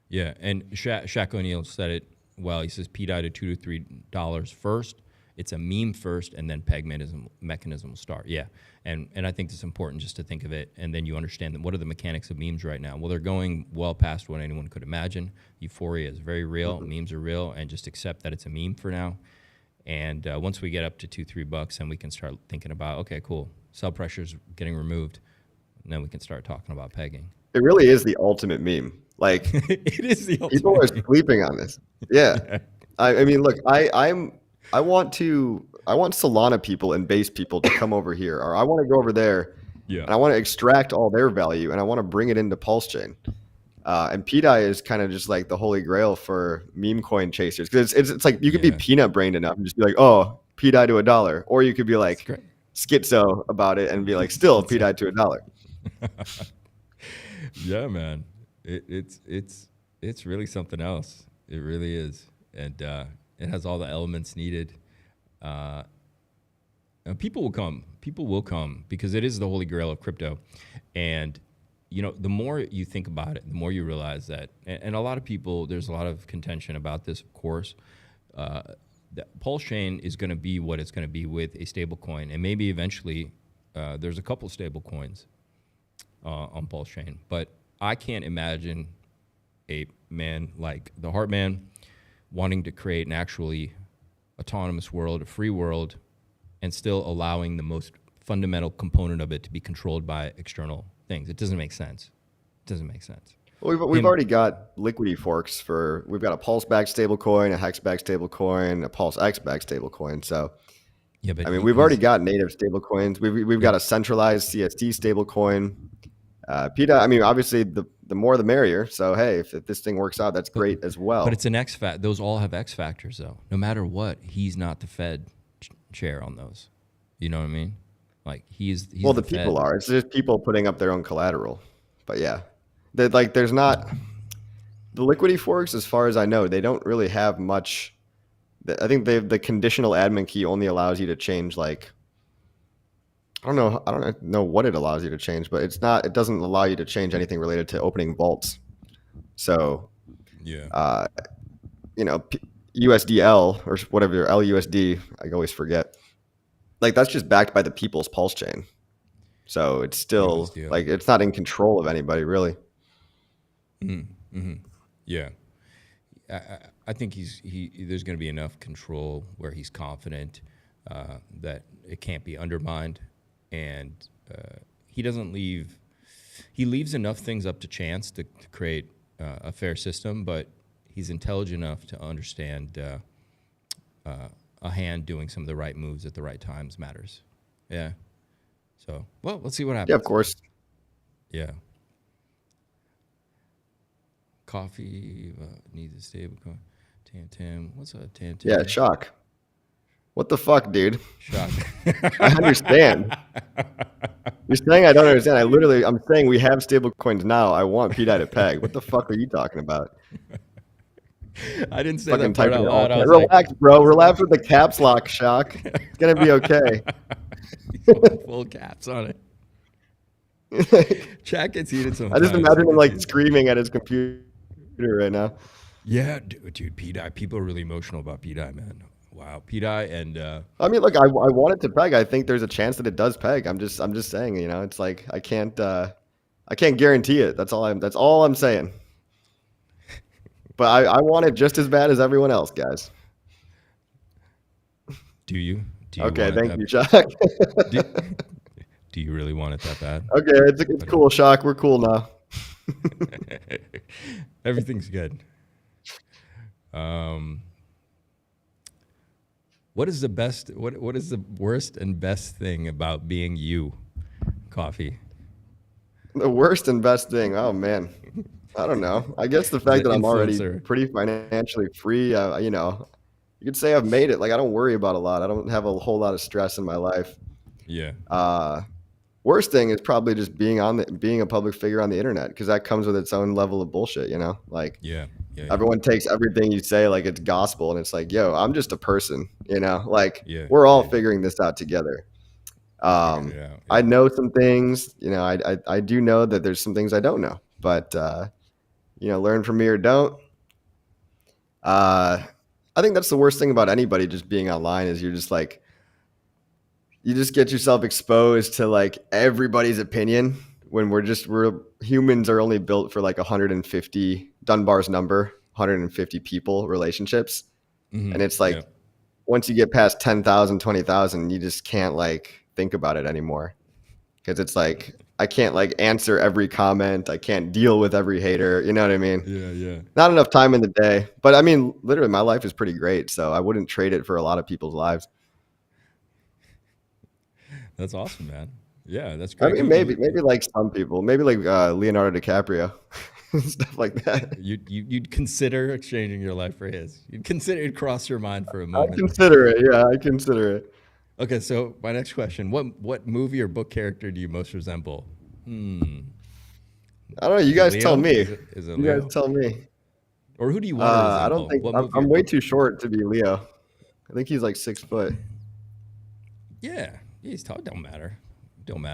S1: And Shaq O'Neal said it well. He says pDAI to $2 to $3 first. It's a meme first, and then peg mechanism will start. Yeah. And I think it's important just to think of it, and then you understand that what are the mechanics of memes right now? Well, they're going well past what anyone could imagine. Euphoria is very real. Memes are real, and just accept that it's a meme for now. And once we get up to $2-3, then we can start thinking about, okay, cool, sell pressure's getting removed, and then we can start talking about pegging.
S2: It really is the ultimate meme. Like
S1: it is the ultimate
S2: people are sleeping on this. Yeah, I mean, look, I want Solana people and base people to come over here, or I want to go over there, and I want to extract all their value, and I want to bring it into PulseChain. And pDAI is kind of just like the holy grail for meme coin chasers because it's like you could be peanut brained enough and just be like, oh, pDAI to $1, or you could be like schizo about it and be like, still pDAI to $1.
S1: Yeah, man, it's really something else. It really is, and it has all the elements needed. And people will come. People will come because it is the holy grail of crypto, and the more you think about it, the more you realize that, and a lot of people, there's a lot of contention about this, of course, that PulseChain is going to be what it's going to be with a stablecoin, and maybe eventually there's a couple stablecoins on PulseChain, but I can't imagine a man like the Heartman wanting to create an actually autonomous world, a free world, and still allowing the most fundamental component of it to be controlled by external things. It doesn't make sense.
S2: Well, we've already got liquidity forks we've got a Pulse backed stablecoin, a HEX backed stablecoin, a Pulse X backed stablecoin. So but I mean, we've already got native stablecoins. We've got a centralized CSD stablecoin. pDAI, I mean, obviously the more the merrier. So hey, if this thing works out, that's great as well.
S1: But it's an X factor. Those all have X factors though. No matter what, he's not the Fed. share on those. You know what I mean? Like he's
S2: Well,
S1: the
S2: the people
S1: Fed.
S2: are. It's just people putting up their own collateral. But yeah, like there's not the liquidity forks, as far as I know, they don't really have much. I think the conditional admin key only allows you to change like I don't know what it allows you to change, but it doesn't allow you to change anything related to opening vaults. So,
S1: Yeah.
S2: You know, USDL or whatever, LUSD, I always forget. Like that's just backed by the people's pulse chain. So it's still
S1: USDL.
S2: like it's not in control of anybody really.
S1: Yeah. I think there's going to be enough control where he's confident that it can't be undermined, and he doesn't leave. He leaves enough things up to chance to create a fair system, but he's intelligent enough to understand a hand doing some of the right moves at the right times matters. Yeah. So, well, let's see what happens.
S2: Yeah, of course.
S1: Yeah. Coffee needs a stablecoin. Tam. What's up, Tam?
S2: Yeah, shock. What the fuck, dude?
S1: Shock.
S2: I understand. You're saying I don't understand. I'm saying we have stable coins now. I want pDAI to peg. What the fuck are you talking about?
S1: I didn't say
S2: Fucking
S1: that part out loud.
S2: Relax, bro. Relax with the caps lock, shock. It's gonna be okay.
S1: Full caps on it. Chat gets heated sometimes.
S2: I just imagine him like screaming at his computer right now.
S1: Yeah, dude, pDAI. People are really emotional about pDAI, man. Wow, pDAI and.
S2: I mean, look, I want it to peg. I think there's a chance that it does peg. I'm just saying, you know, it's like I can't guarantee it. That's all I'm saying. But I want it just as bad as everyone else, guys.
S1: Do you
S2: okay, thank you, Shock.
S1: Do you really want it that bad?
S2: Okay, it's cool, Shock. We're cool now.
S1: Everything's good. What is the worst and best thing about being you, Coffee?
S2: The worst and best thing? Oh man, I don't know. I guess the fact that I'm already pretty financially free. You know, you could say I've made it. Like I don't worry about a lot. I don't have a whole lot of stress in my life.
S1: Yeah.
S2: Worst thing is probably just being a public figure on the internet, because that comes with its own level of bullshit. You know, like everyone takes everything you say like it's gospel, and it's like, yo, I'm just a person. You know, like we're all figuring this out together. I know some things. You know, I do know that there's some things I don't know, but you know, learn from me or don't. I think that's the worst thing about anybody just being online is you just get yourself exposed to like everybody's opinion when humans are only built for like 150 Dunbar's number, 150 people relationships. Mm-hmm. And it's like, once you get past 10,000, 20,000, you just can't like think about it anymore. Cause it's like, I can't like answer every comment. I can't deal with every hater. You know what I mean?
S1: Yeah.
S2: Not enough time in the day, but I mean, literally my life is pretty great. So I wouldn't trade it for a lot of people's lives.
S1: That's awesome, man. Yeah, that's great.
S2: I mean, maybe like some people, maybe like Leonardo DiCaprio, stuff like that.
S1: You'd consider exchanging your life for his. It'd cross your mind for a moment.
S2: I consider it. Yeah, I consider it.
S1: Okay, so my next question: What movie or book character do you most resemble?
S2: I don't know. You guys tell me.
S1: Is it
S2: you
S1: Leo?
S2: Guys tell me.
S1: Or who do you want to resemble?
S2: I don't think I'm way too short to be Leo. I think he's like 6 foot.
S1: Yeah, he's tall. Don't matter.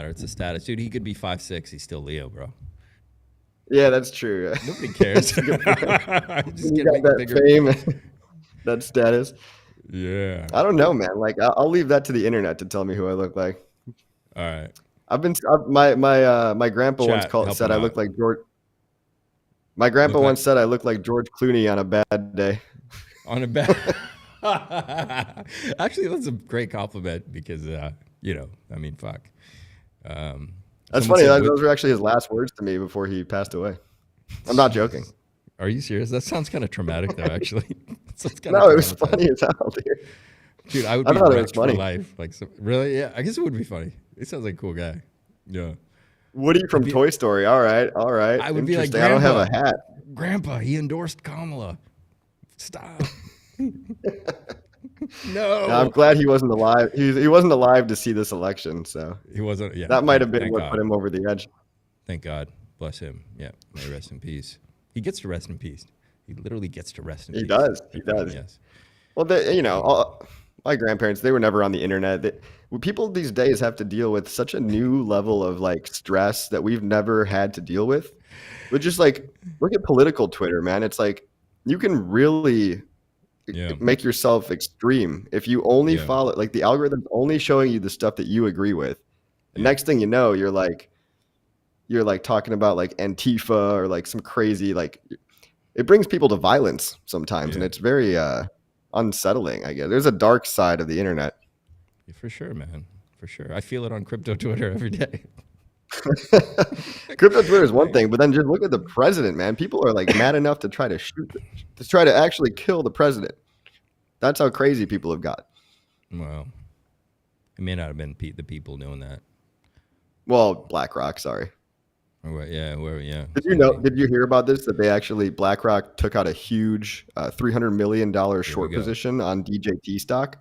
S1: It's a status, dude. He could be 5'6". He's still Leo, bro.
S2: Yeah, that's true.
S1: Nobody cares.
S2: Just get that fame, that status.
S1: Yeah.
S2: I don't know, man. Like I'll leave that to the internet to tell me who I look like.
S1: All right.
S2: My grandpa once said I look like George. My grandpa once said I look like George Clooney on a bad day.
S1: On a bad. Actually, that's a great compliment because you know, I mean, fuck.
S2: That's funny. Those were actually his last words to me before he passed away. I'm not joking.
S1: Are you serious? That sounds kind of traumatic, though. Actually,
S2: no, it was funny as hell,
S1: dude. I would be wrecked for life. Like, really? Yeah, I guess it would be funny. He sounds like a cool guy. Yeah.
S2: Woody from Toy Story. All right.
S1: I would be like, Grandpa,
S2: I don't have a hat.
S1: Grandpa, he endorsed Kamala. Stop. No,
S2: I'm glad he wasn't alive. He wasn't alive to see this election, so
S1: he wasn't. Yeah,
S2: that might have been
S1: thank
S2: what
S1: God.
S2: put him over the edge.
S1: Thank God. Bless him. Yeah, may he rest in peace. He gets to rest in peace. He literally gets to rest in
S2: He
S1: peace.
S2: does. He does.
S1: Yes.
S2: Well, my grandparents, they were never on the internet. People these days have to deal with such a new level of like stress that we've never had to deal with. But just like look at political Twitter, man. It's like you can really
S1: Yeah.
S2: make yourself extreme if you only
S1: Yeah.
S2: follow like the algorithm's only showing you the stuff that you agree with. The
S1: Yeah.
S2: next thing you know, you're like talking about like Antifa or like some crazy like it brings people to violence sometimes, and
S1: Yeah.
S2: it's very unsettling, I guess. There's a dark side of the internet.
S1: Yeah, for sure, man. For sure. I feel it on crypto Twitter every day.
S2: Crypto Twitter is one thing, but then just look at the president, man. People are like mad enough to try to actually kill the president. That's how crazy people have got.
S1: Well, it may not have been the people doing that.
S2: Well, BlackRock, sorry.
S1: Yeah.
S2: Did you know? Did you hear about this? That they actually BlackRock took out a huge $300 million short position on DJT stock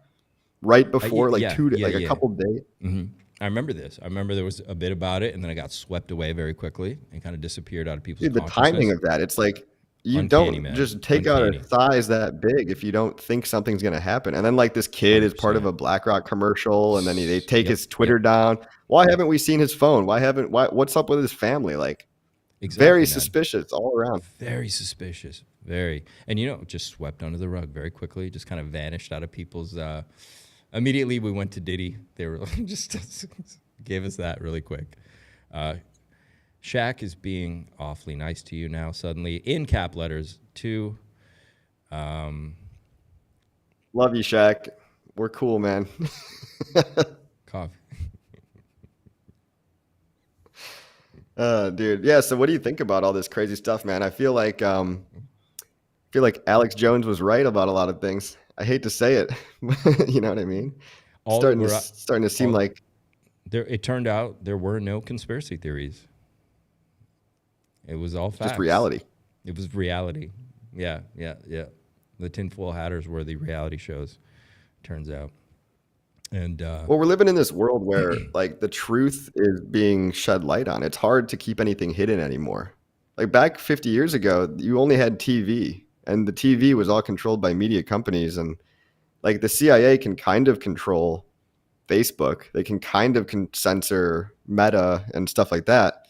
S2: right before a couple days.
S1: Mm-hmm. I remember this. I remember there was a bit about it, and then it got swept away very quickly and kind of disappeared out of people's
S2: Dude, the timing of that, it's like you
S1: Uncanny,
S2: don't
S1: man.
S2: just take out a size that big if you don't think something's going to happen. And then like this kid 100%. Is part of a BlackRock commercial, and then they take his Twitter down. Why haven't we seen his phone? What's up with his family? Like, exactly, very suspicious all around.
S1: Very suspicious. Very. And, just swept under the rug very quickly, just kind of vanished out of people's. Immediately, we went to Diddy. They were just gave us that really quick. Shaq is being awfully nice to you now, suddenly, in cap letters, too.
S2: Love you, Shaq. We're cool, man.
S1: Coffee.
S2: Dude. Yeah, so what do you think about all this crazy stuff, man? I feel like Alex Jones was right about a lot of things. I hate to say it. You know what I mean? Starting to seem like
S1: it turned out there were no conspiracy theories. It was all facts.
S2: Just reality.
S1: It was reality. Yeah. The tinfoil hatters were the reality shows, turns out. And
S2: well, we're living in this world where like the truth is being shed light on. It's hard to keep anything hidden anymore. Like back 50 years ago, you only had TV, and the TV was all controlled by media companies. And like the CIA can kind of control Facebook. They can kind of censor Meta and stuff like that.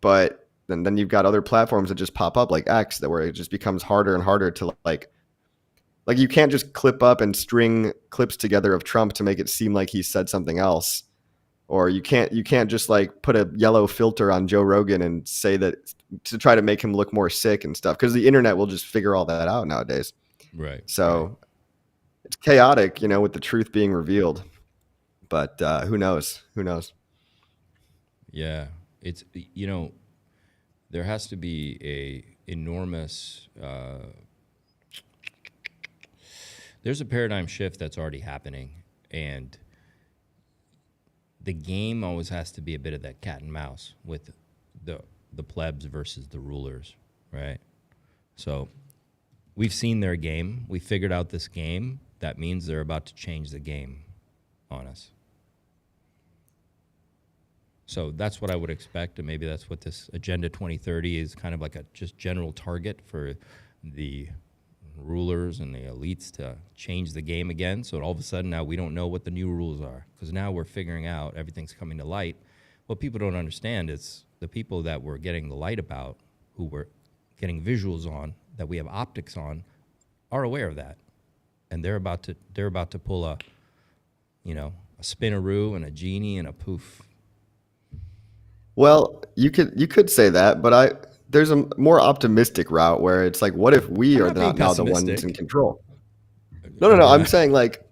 S2: But then you've got other platforms that just pop up like X, where it just becomes harder and harder to like you can't just clip up and string clips together of Trump to make it seem like he said something else. Or you can't just like put a yellow filter on Joe Rogan and say that to try to make him look more sick and stuff, because the internet will just figure all that out nowadays.
S1: Right.
S2: So it's chaotic, with the truth being revealed. But who knows? Who knows?
S1: Yeah. It's, there has to be a enormous, there's a paradigm shift that's already happening, and the game always has to be a bit of that cat and mouse with the plebs versus the rulers, right? So we've seen their game. We figured out this game. That means they're about to change the game on us. So that's what I would expect, and maybe that's what this Agenda 2030 is, kind of like a just general target for the rulers and the elites to change the game again. So all of a sudden now we don't know what the new rules are, because now we're figuring out, everything's coming to light. What people don't understand is the people that we're getting the light about, who we're getting visuals on, that we have optics on, are aware of that, and they're about to pull a spinaroo and a genie and a poof.
S2: Well, you could say that, but there's a more optimistic route where it's like, what if we are not now the ones in control? No. I'm saying like,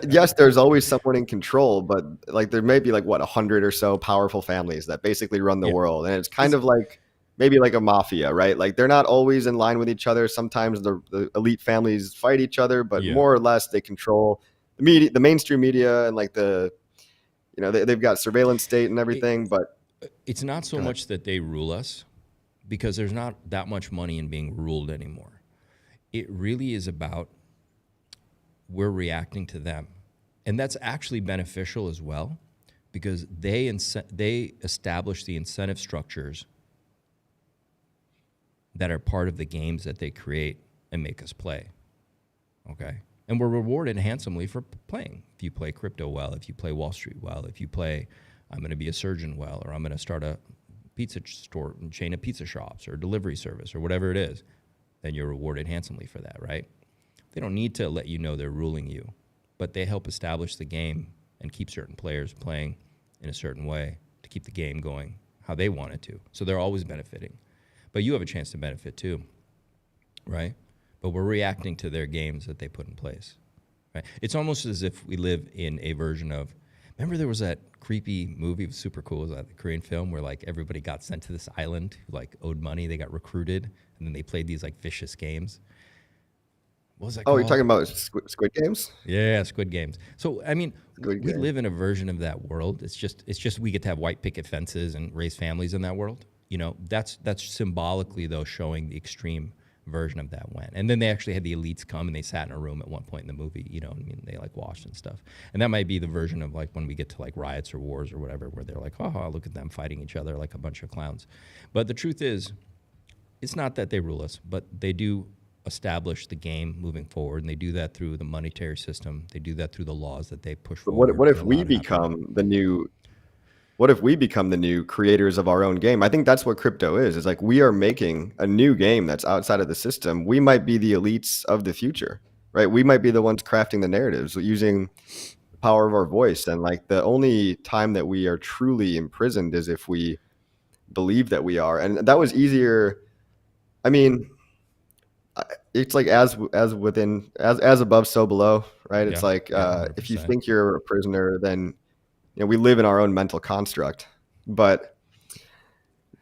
S2: yes, there's always someone in control, but like there may be like 100 or so powerful families that basically run the world, and it's kind of like maybe like a mafia, right? Like they're not always in line with each other. Sometimes the elite families fight each other, but more or less they control the media, the mainstream media, and like they've got surveillance state and everything. But
S1: it's not so much that they rule us, because there's not that much money in being ruled anymore. It really is about we're reacting to them. And that's actually beneficial as well, because they establish the incentive structures that are part of the games that they create and make us play. Okay? And we're rewarded handsomely for playing. If you play crypto well, if you play Wall Street well, if you play, I'm going to be a surgeon well, or I'm going to start a pizza store, chain of pizza shops, or delivery service, or whatever it is, then you're rewarded handsomely for that, right? They don't need to let you know they're ruling you, but they help establish the game and keep certain players playing in a certain way to keep the game going how they want it to. So they're always benefiting. But you have a chance to benefit too, right? But we're reacting to their games that they put in place, right? It's almost as if we live in a version of, remember there was that creepy movie, it was super cool, it was that Korean film where like everybody got sent to this island who like owed money, they got recruited, and then they played these like vicious games. What was that called?
S2: You're talking about Squid Games?
S1: Yeah, Squid Games. So, I mean, we live in a version of that world. It's just we get to have white picket fences and raise families in that world. You know, that's symbolically, though, showing the extreme version of that went. And then they actually had the elites come and they sat in a room at one point in the movie, you know, I mean, they like washed and stuff. And that might be the version of like when we get to like riots or wars or whatever, where they're like, oh, look at them fighting each other like a bunch of clowns. But the truth is, it's not that they rule us, but they do establish the game moving forward, and they do that through the monetary system. They do that through the laws that they push forward.
S2: What if we become the new? What if we become the new creators of our own game? I think that's what crypto is. It's like we are making a new game that's outside of the system. We might be the elites of the future, right? We might be the ones crafting the narratives using the power of our voice. And like the only time that we are truly imprisoned is if we believe that we are. And that was easier. I mean, it's like as above, so below, right? It's like if you think you're a prisoner, then we live in our own mental construct. But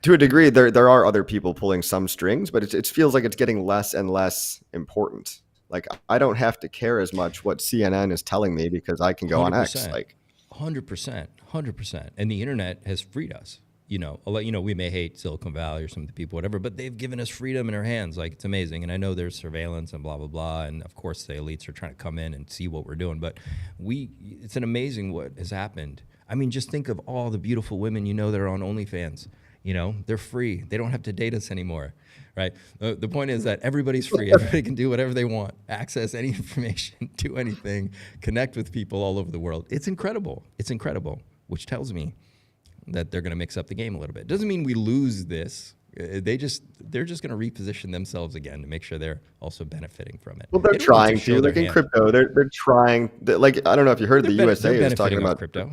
S2: to a degree, there are other people pulling some strings, but it feels like it's getting less and less important. Like I don't have to care as much what CNN is telling me because I can go on X. Like
S1: 100%. And the internet has freed us. You know, we may hate Silicon Valley or some of the people, whatever, but they've given us freedom in our hands. Like, it's amazing. And I know there's surveillance and blah, blah, blah. And of course, the elites are trying to come in and see what we're doing. But it's an amazing what has happened. I mean, just think of all the beautiful women that are on OnlyFans. You know, they're free. They don't have to date us anymore, right? The point is that everybody's free. Everybody can do whatever they want, access any information, do anything, connect with people all over the world. It's incredible. It's incredible, which tells me that they're going to mix up the game a little bit. Doesn't mean we lose this. They're just going to reposition themselves again to make sure they're also benefiting from it.
S2: Well, they're trying to. Like in crypto, they're trying. Like I don't know if you heard the USA is talking about
S1: crypto.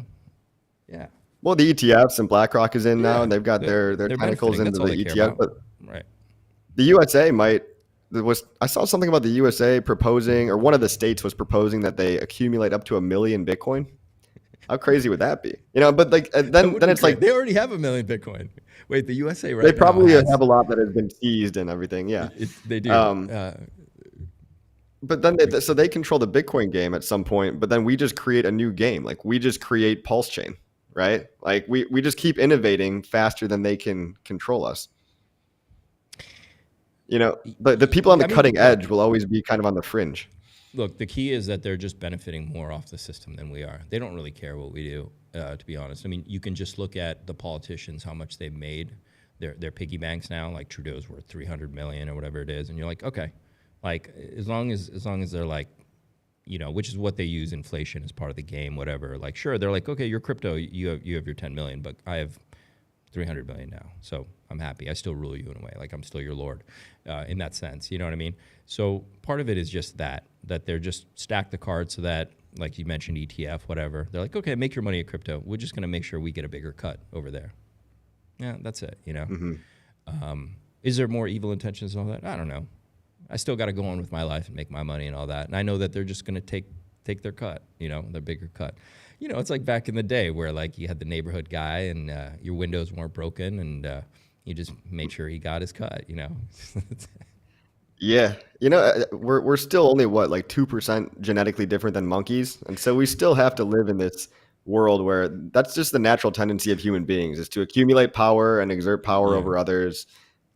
S1: Yeah.
S2: Well, the ETFs and BlackRock is in now, and they've got their tentacles into the ETF. But
S1: right.
S2: The USA I saw something about the USA proposing, or one of the states was proposing that they accumulate up to 1 million Bitcoin. How crazy would that be? But like then it's like
S1: they already have 1 million Bitcoin. Wait, the USA right
S2: now? They probably have a lot that has been seized and everything. Yeah,
S1: they do.
S2: But then they control the Bitcoin game at some point. But then we just create a new game. Like we just create PulseChain, right? Like we just keep innovating faster than they can control us. The people on the cutting edge will always be kind of on the fringe.
S1: Look, the key is that they're just benefiting more off the system than we are. They don't really care what we do, to be honest. I mean, you can just look at the politicians, how much they've made. Their piggy banks now, like Trudeau's worth $300 million or whatever it is, and you're like, okay, like as long as they're like, which is what they use inflation as part of the game, whatever. Like, sure, they're like, okay, you're crypto, you have your 10 million, but I have 300 million now, so I'm happy. I still rule you in a way, like I'm still your lord, in that sense. You know what I mean? So part of it is just that they're just stack the cards so that, like you mentioned, ETF, whatever. They're like, okay, make your money at crypto. We're just going to make sure we get a bigger cut over there. Yeah, that's it.
S2: Mm-hmm.
S1: Is there more evil intentions and all that? I don't know. I still got to go on with my life and make my money and all that. And I know that they're just going to take their cut, their bigger cut. It's like back in the day where like you had the neighborhood guy and your windows weren't broken and you just made sure he got his cut,
S2: Yeah. We're still only like 2% genetically different than monkeys. And so we still have to live in this world where that's just the natural tendency of human beings is to accumulate power and exert power over others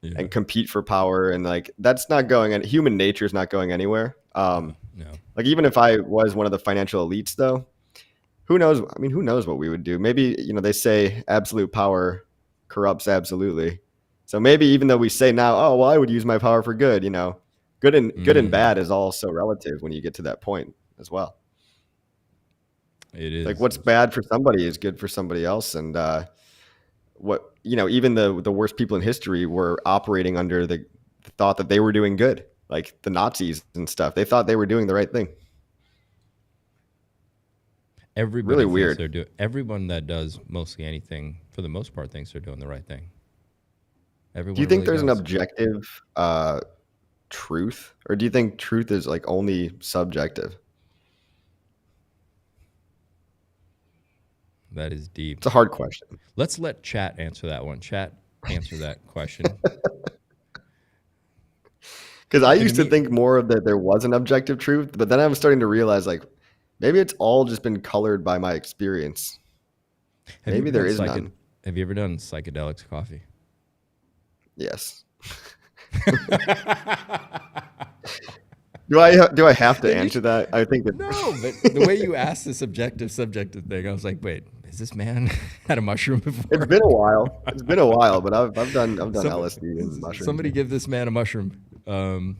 S2: and compete for power. And like, that's not human nature is not going anywhere.
S1: No.
S2: Like even if I was one of the financial elites, though, who knows? I mean, who knows what we would do? Maybe, they say absolute power corrupts absolutely. So maybe even though we say now, oh well, I would use my power for good. Good and bad is all so relative when you get to that point as well.
S1: It is.
S2: Like what's bad for somebody is good for somebody else, and even the worst people in history were operating under the thought that they were doing good, like the Nazis and stuff. They thought they were doing the right thing.
S1: Everybody
S2: really
S1: thinks
S2: weird.
S1: they're doing. Everyone that does mostly anything, for the most part, thinks they're doing the right thing. Everyone.
S2: Do you think
S1: really
S2: there's
S1: does.
S2: an objective truth, or do you think truth is like only subjective?
S1: That is deep.
S2: It's a hard question.
S1: Let's let chat answer that one. Chat, answer that question.
S2: Because I used to think more of that there was an objective truth, but then I'm starting to realize like maybe it's all just been colored by my experience. Maybe there is none.
S1: Have you ever done psychedelics coffee?
S2: Yes. Do I have to answer that? I think that
S1: no, but the way you asked the subjective thing, I was like, wait, has this man had a mushroom before?
S2: It's been a while. But I've done LSD and mushrooms.
S1: Somebody give this man a mushroom. Can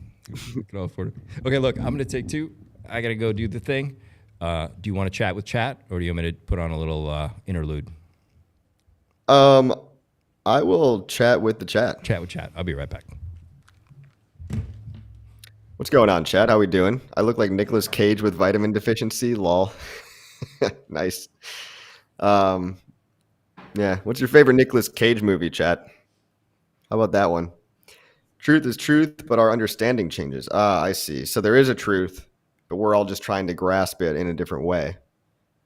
S1: all afford it. Okay, look, I'm gonna take two. I gotta go do the thing. Do you want to chat with chat, or do you want me to put on a little interlude?
S2: I will chat with the chat.
S1: Chat with chat. I'll be right back.
S2: What's going on, chat? How we doing? I look like Nicolas Cage with vitamin deficiency. Lol. Nice. Yeah. What's your favorite Nicolas Cage movie, chat? How about that one? Truth is truth, but our understanding changes. I see. So there is a truth, but we're all just trying to grasp it in a different way.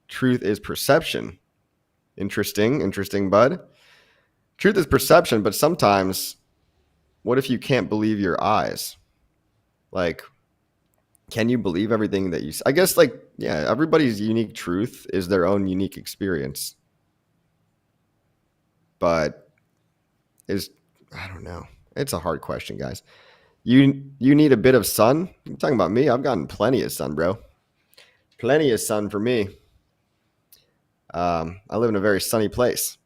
S2: Truth is perception. Interesting, bud. Truth is perception, but sometimes, what if you can't believe your eyes? Like, can you believe everything that you see? I guess, everybody's unique truth is their own unique experience. But I don't know. It's a hard question, guys. You need a bit of sun? You're talking about me? I've gotten plenty of sun, bro. Plenty of sun for me. I live in a very sunny place.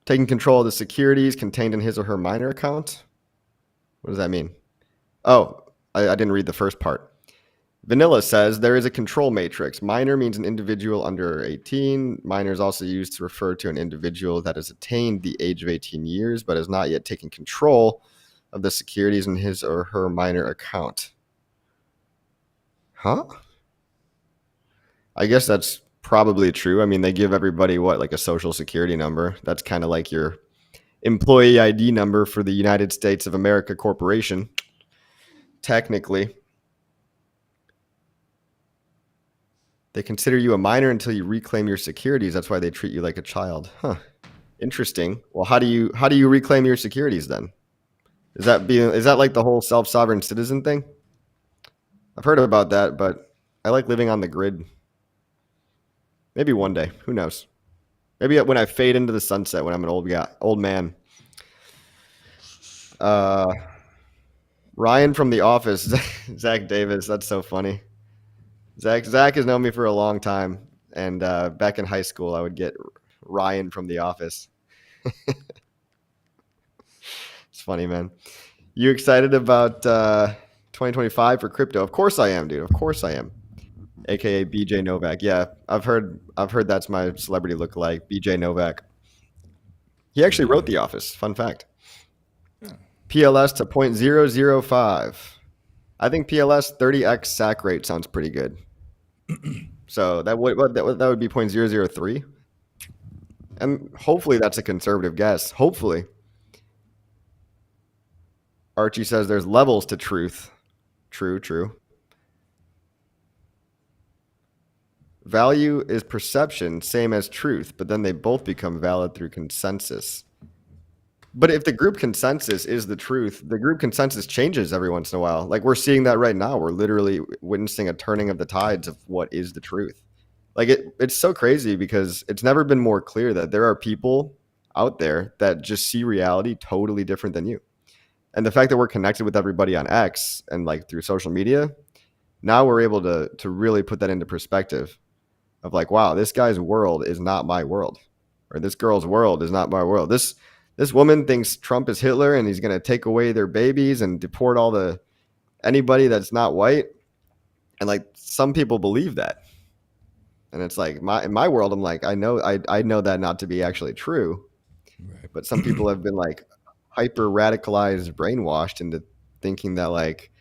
S2: Taking control of the securities contained in his or her minor account? What does that mean? Oh, I didn't read the first part. Vanilla says there is a control matrix. Minor means an individual under 18. Minor is also used to refer to an individual that has attained the age of 18 years but has not yet taken control of the securities in his or her minor account. Huh? I guess that's probably true. I mean, they give everybody like a social security number. That's kind of like your employee ID number for the United States of America Corporation. Technically, they consider you a minor until you reclaim your securities. That's why they treat you like a child. Huh. Interesting. Well, how do you reclaim your securities then? Is that like the whole self-sovereign citizen thing? I've heard about that, but I like living on the grid. Maybe one day. Who knows? Maybe when I fade into the sunset when I'm an old man. Ryan from The Office, Zach Davis. That's so funny. Zach has known me for a long time, and back in high school, I would get Ryan from The Office. It's funny, man. You excited about 2025 for crypto? Of course I am, dude. Of course I am. AKA BJ Novak. Yeah, I've heard that's my celebrity lookalike, BJ Novak. He actually wrote The Office. Fun fact. Yeah. PLS to 0.005. I think PLS 30x sack rate sounds pretty good. So that would be 0.003. And hopefully that's a conservative guess. Hopefully. Archie says there's levels to truth. True. Value is perception, same as truth, but then they both become valid through consensus. But if the group consensus is the truth, the group consensus changes every once in a while. Like we're seeing that right now. We're literally witnessing a turning of the tides of what is the truth. Like it's so crazy because it's never been more clear that there are people out there that just see reality totally different than you. And the fact that we're connected with everybody on X and like through social media, now we're able to really put that into perspective of like, wow, this guy's world is not my world, or this girl's world is not my world. This woman thinks Trump is Hitler and he's going to take away their babies and deport anybody that's not white. And like some people believe that. And it's like in my world, I'm like, I know that not to be actually true. Right. But some people have been like hyper radicalized, brainwashed into thinking that like,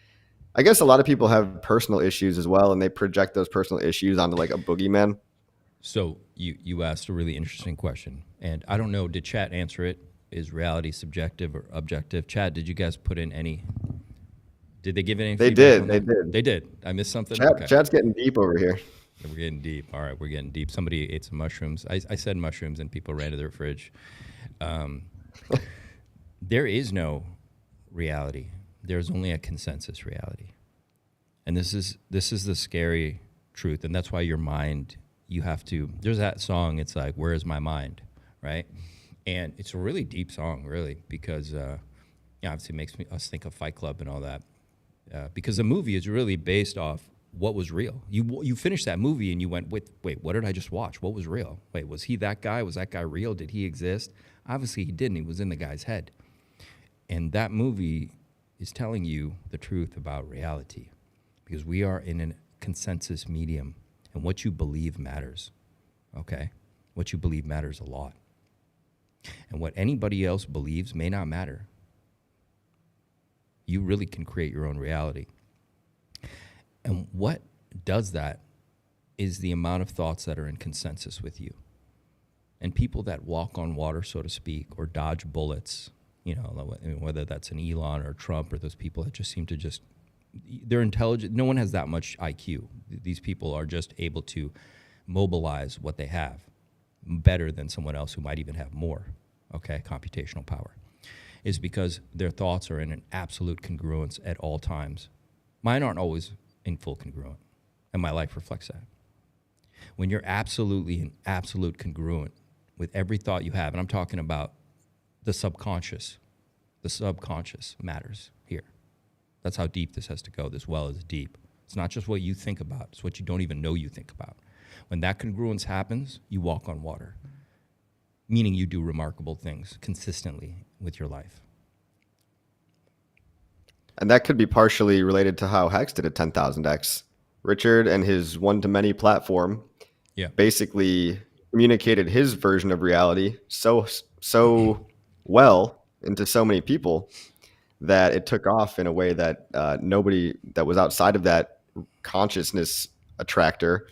S2: I guess a lot of people have personal issues as well, and they project those personal issues onto like a boogeyman.
S1: So you asked a really interesting question, and I don't know, did chat answer it? Is reality subjective or objective? Chat, did you guys put in any? Did they give it any?
S2: They did. They did.
S1: I missed something.
S2: Chat's getting deep over here.
S1: Yeah, we're getting deep. All right, we're getting deep. Somebody ate some mushrooms. I said mushrooms, and people ran to their fridge. There is no reality. There's only a consensus reality, and this is the scary truth, and that's why your mind. You have to. There's that song. It's like, "Where is my mind?" Right, and it's a really deep song, really, because obviously it makes us think of Fight Club and all that. Because the movie is really based off what was real. You finished that movie and you went, wait, what did I just watch? What was real? Wait, was he that guy? Was that guy real? Did he exist? Obviously he didn't. He was in the guy's head. And that movie is telling you the truth about reality, because we are in a consensus medium, and what you believe matters, okay? What you believe matters a lot. And what anybody else believes may not matter. You really can create your own reality. And what does that is the amount of thoughts that are in consensus with you. And people that walk on water, so to speak, or dodge bullets, whether that's an Elon or Trump or those people that just seem to they're intelligent. No one has that much IQ. These people are just able to mobilize what they have better than someone else who might even have more, okay, computational power, is because their thoughts are in an absolute congruence at all times. Mine aren't always in full congruent, and my life reflects that. When you're absolutely in absolute congruent with every thought you have, and I'm talking about the subconscious matters here. That's how deep this has to go. This well is deep. It's not just what you think about. It's what you don't even know you think about. When that congruence happens, you walk on water, meaning you do remarkable things consistently with your life.
S2: And that could be partially related to how HEX did a 10,000x. Richard and his one-to-many platform basically communicated his version of reality so well into so many people that it took off in a way that nobody that was outside of that consciousness attractor,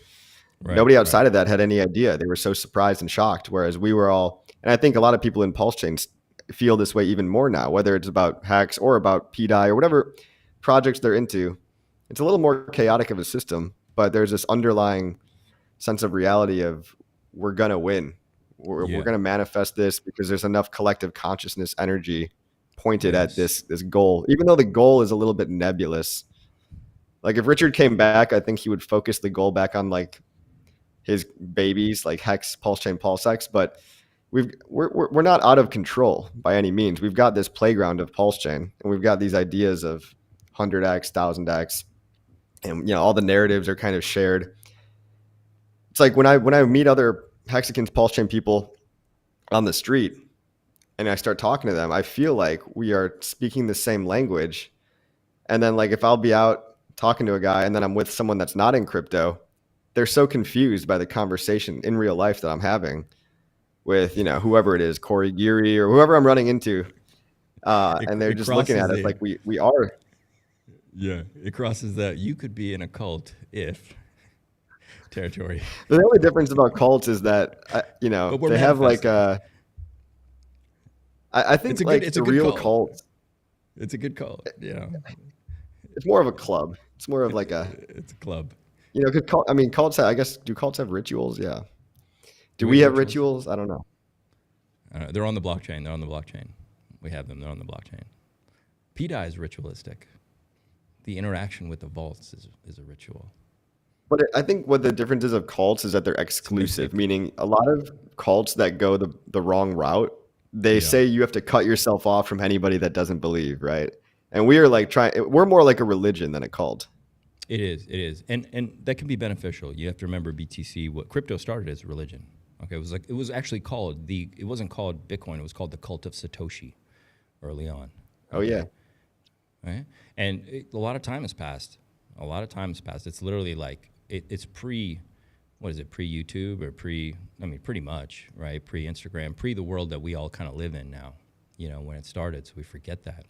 S2: nobody outside of that had any idea. They were so surprised and shocked, whereas we were all, and I think a lot of people in PulseChain feel this way even more now, whether it's about HEX or about pDAI or whatever projects they're into. It's a little more chaotic of a system, but there's this underlying sense of reality of we're going to win. We're going to manifest this because there's enough collective consciousness energy pointed at this goal, even though the goal is a little bit nebulous. Like if Richard came back, I think he would focus the goal back on like his babies, like HEX, PulseChain, PulseX, but we're not out of control by any means. We've got this playground of PulseChain, and we've got these ideas of 100x, 1000x, and all the narratives are kind of shared. It's like when I meet other Hexicans, PulseChain people on the street, and I start talking to them, I feel like we are speaking the same language. And then like if I'll be out talking to a guy and then I'm with someone that's not in crypto, they're so confused by the conversation in real life that I'm having with, whoever it is, Corey Geary or whoever I'm running into. And they're just looking at us like we are.
S1: Yeah, it crosses that you could be in a cult if territory.
S2: The only difference about cults is that, they have like I think it's a real cult.
S1: It's a good cult. Yeah.
S2: It's more of a club. It's more of like
S1: it's a club.
S2: Because cults have, I guess, do cults have rituals? Yeah. Do we have rituals? I don't know.
S1: They're on the blockchain. We have them. They're on the blockchain. pDAI is ritualistic. The interaction with the vaults is a ritual.
S2: But I think what the difference is of cults is that they're exclusive, meaning a lot of cults that go the wrong route, they say you have to cut yourself off from anybody that doesn't believe, right? And we are like we're more like a religion than a cult.
S1: It is, and that can be beneficial. You have to remember BTC. What crypto started as a religion. Okay, it was actually called It wasn't called Bitcoin. It was called the cult of Satoshi early on.
S2: Oh
S1: Okay,
S2: yeah.
S1: right, and a lot of time has passed. A lot of time has passed. It's literally like it's what is it, pre YouTube or I mean, pretty much, right? Pre Instagram, pre the world that we all kind of live in now. You know, when it started, so we forget that.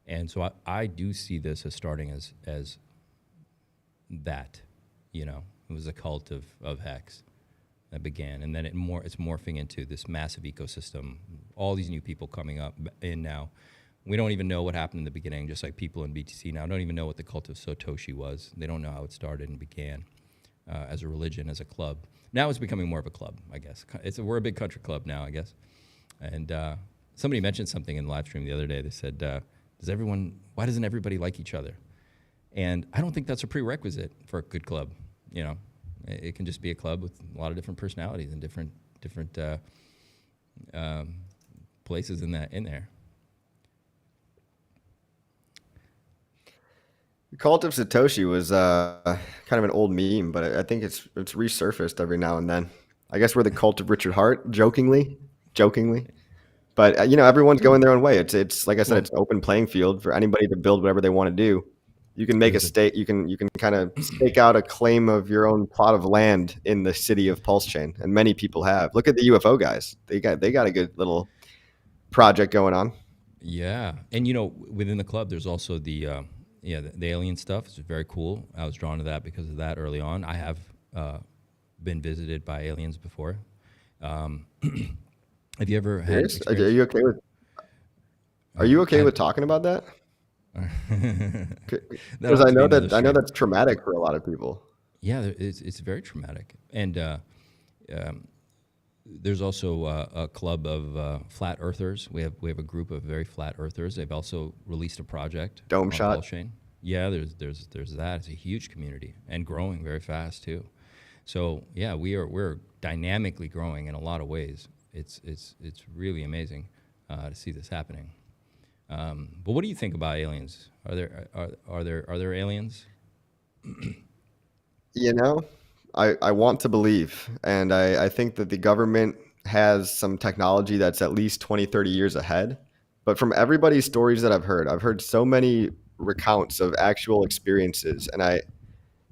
S1: And so I do see this as starting as that, you know, it was a cult of HEX that began, and then it's morphing into this massive ecosystem. All these new people coming up in now. We don't even know what happened in the beginning, just like people in BTC now don't even know what the cult of Satoshi was. They don't know how it started and began as a religion, as a club. Now it's becoming more of a club, I guess. We're a big country club now, I guess. And somebody mentioned something in the live stream the other day. They said, why doesn't everybody like each other? And I don't think that's a prerequisite for a good club. You know, it can just be a club with a lot of different personalities and different places in there.
S2: The cult of Satoshi was kind of an old meme, but I think it's resurfaced every now and then. I guess we're the cult of Richard Hart, jokingly. But you know, everyone's going their own way. It's like I said, it's an open playing field for anybody to build whatever they want to do. You can make a stake. You can kind of stake out a claim of your own plot of land in the city of PulseChain, and many people have. Look at the UFO guys. They got a good little project going on.
S1: Yeah, and you know, within the club, there's also the alien stuff. It's very cool. I was drawn to that because of that early on. I have been visited by aliens before. Have you ever had?
S2: Are you okay with? Are you okay with talking about that? Because I know that's traumatic for a lot of people.
S1: Yeah, it's very traumatic, and there's also a club of flat earthers. We have a group of very flat earthers. They've also released a project
S2: Dome
S1: on
S2: shot.
S1: PulseChain. Yeah, there's that. It's a huge community and growing very fast too. So yeah, we're dynamically growing in a lot of ways. It's really amazing to see this happening. But what do you think about aliens? Are there aliens?
S2: You know, I want to believe, and I think that the government has some technology that's at least 20, 30 years ahead. But from everybody's stories that I've heard so many recounts of actual experiences, and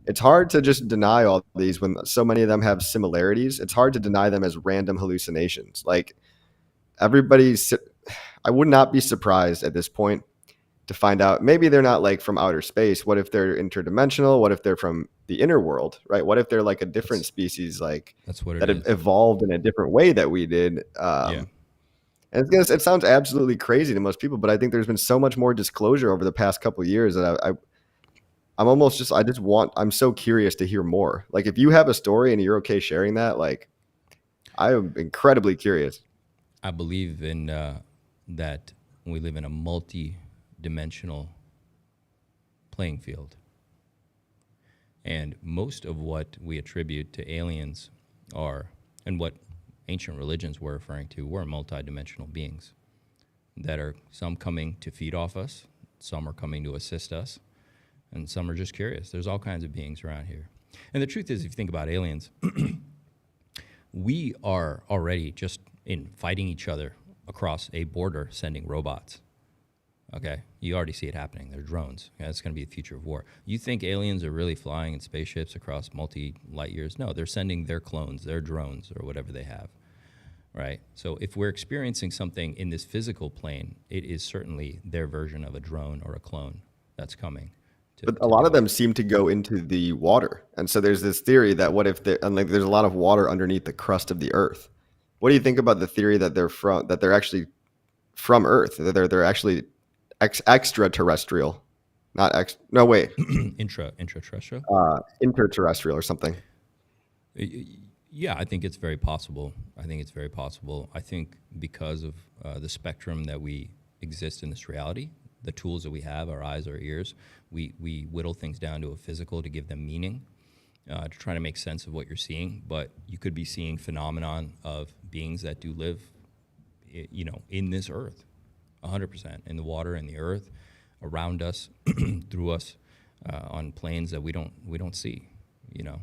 S2: it's hard to just deny all these when so many of them have similarities. It's hard to deny them as random hallucinations. Like I would not be surprised at this point to find out maybe they're not like from outer space. What if they're interdimensional? What if they're from the inner world, right? What if they're like a different species, like
S1: that's what
S2: that evolved in a different way that we did? And it sounds absolutely crazy to most people, but I think there's been so much more disclosure over the past couple of years that I'm so curious to hear more. Like if you have a story and you're okay sharing that, like I am incredibly curious.
S1: I believe in that we live in a multi-dimensional playing field. And most of what we attribute to aliens and what ancient religions were referring to, were multi-dimensional beings that are some coming to feed off us, some are coming to assist us, and some are just curious. There's all kinds of beings around here. And the truth is, if you think about aliens, we are already just in fighting each other across a border, sending robots. Okay, you already see it happening. They're drones. Okay? That's going to be the future of war. You think aliens are really flying in spaceships across multi-light years? No, they're sending their clones, their drones, or whatever they have, right? So if we're experiencing something in this physical plane, it is certainly their version of a drone or a clone that's coming.
S2: But a lot of them seem to go into the water. And so there's this theory that what if there's a lot of water underneath the crust of the earth. What do you think about the theory that they're actually from Earth, that they're actually extraterrestrial,
S1: intraterrestrial,
S2: interterrestrial or something?
S1: Yeah, I think it's very possible. I think because of the spectrum that we exist in this reality, the tools that we have, our eyes, our ears, we whittle things down to a physical to give them meaning, to try to make sense of what you're seeing. But you could be seeing phenomenon of beings that do live, in this earth, 100%, in the water, in the earth, around us, through us. on planes that we don't see, you know.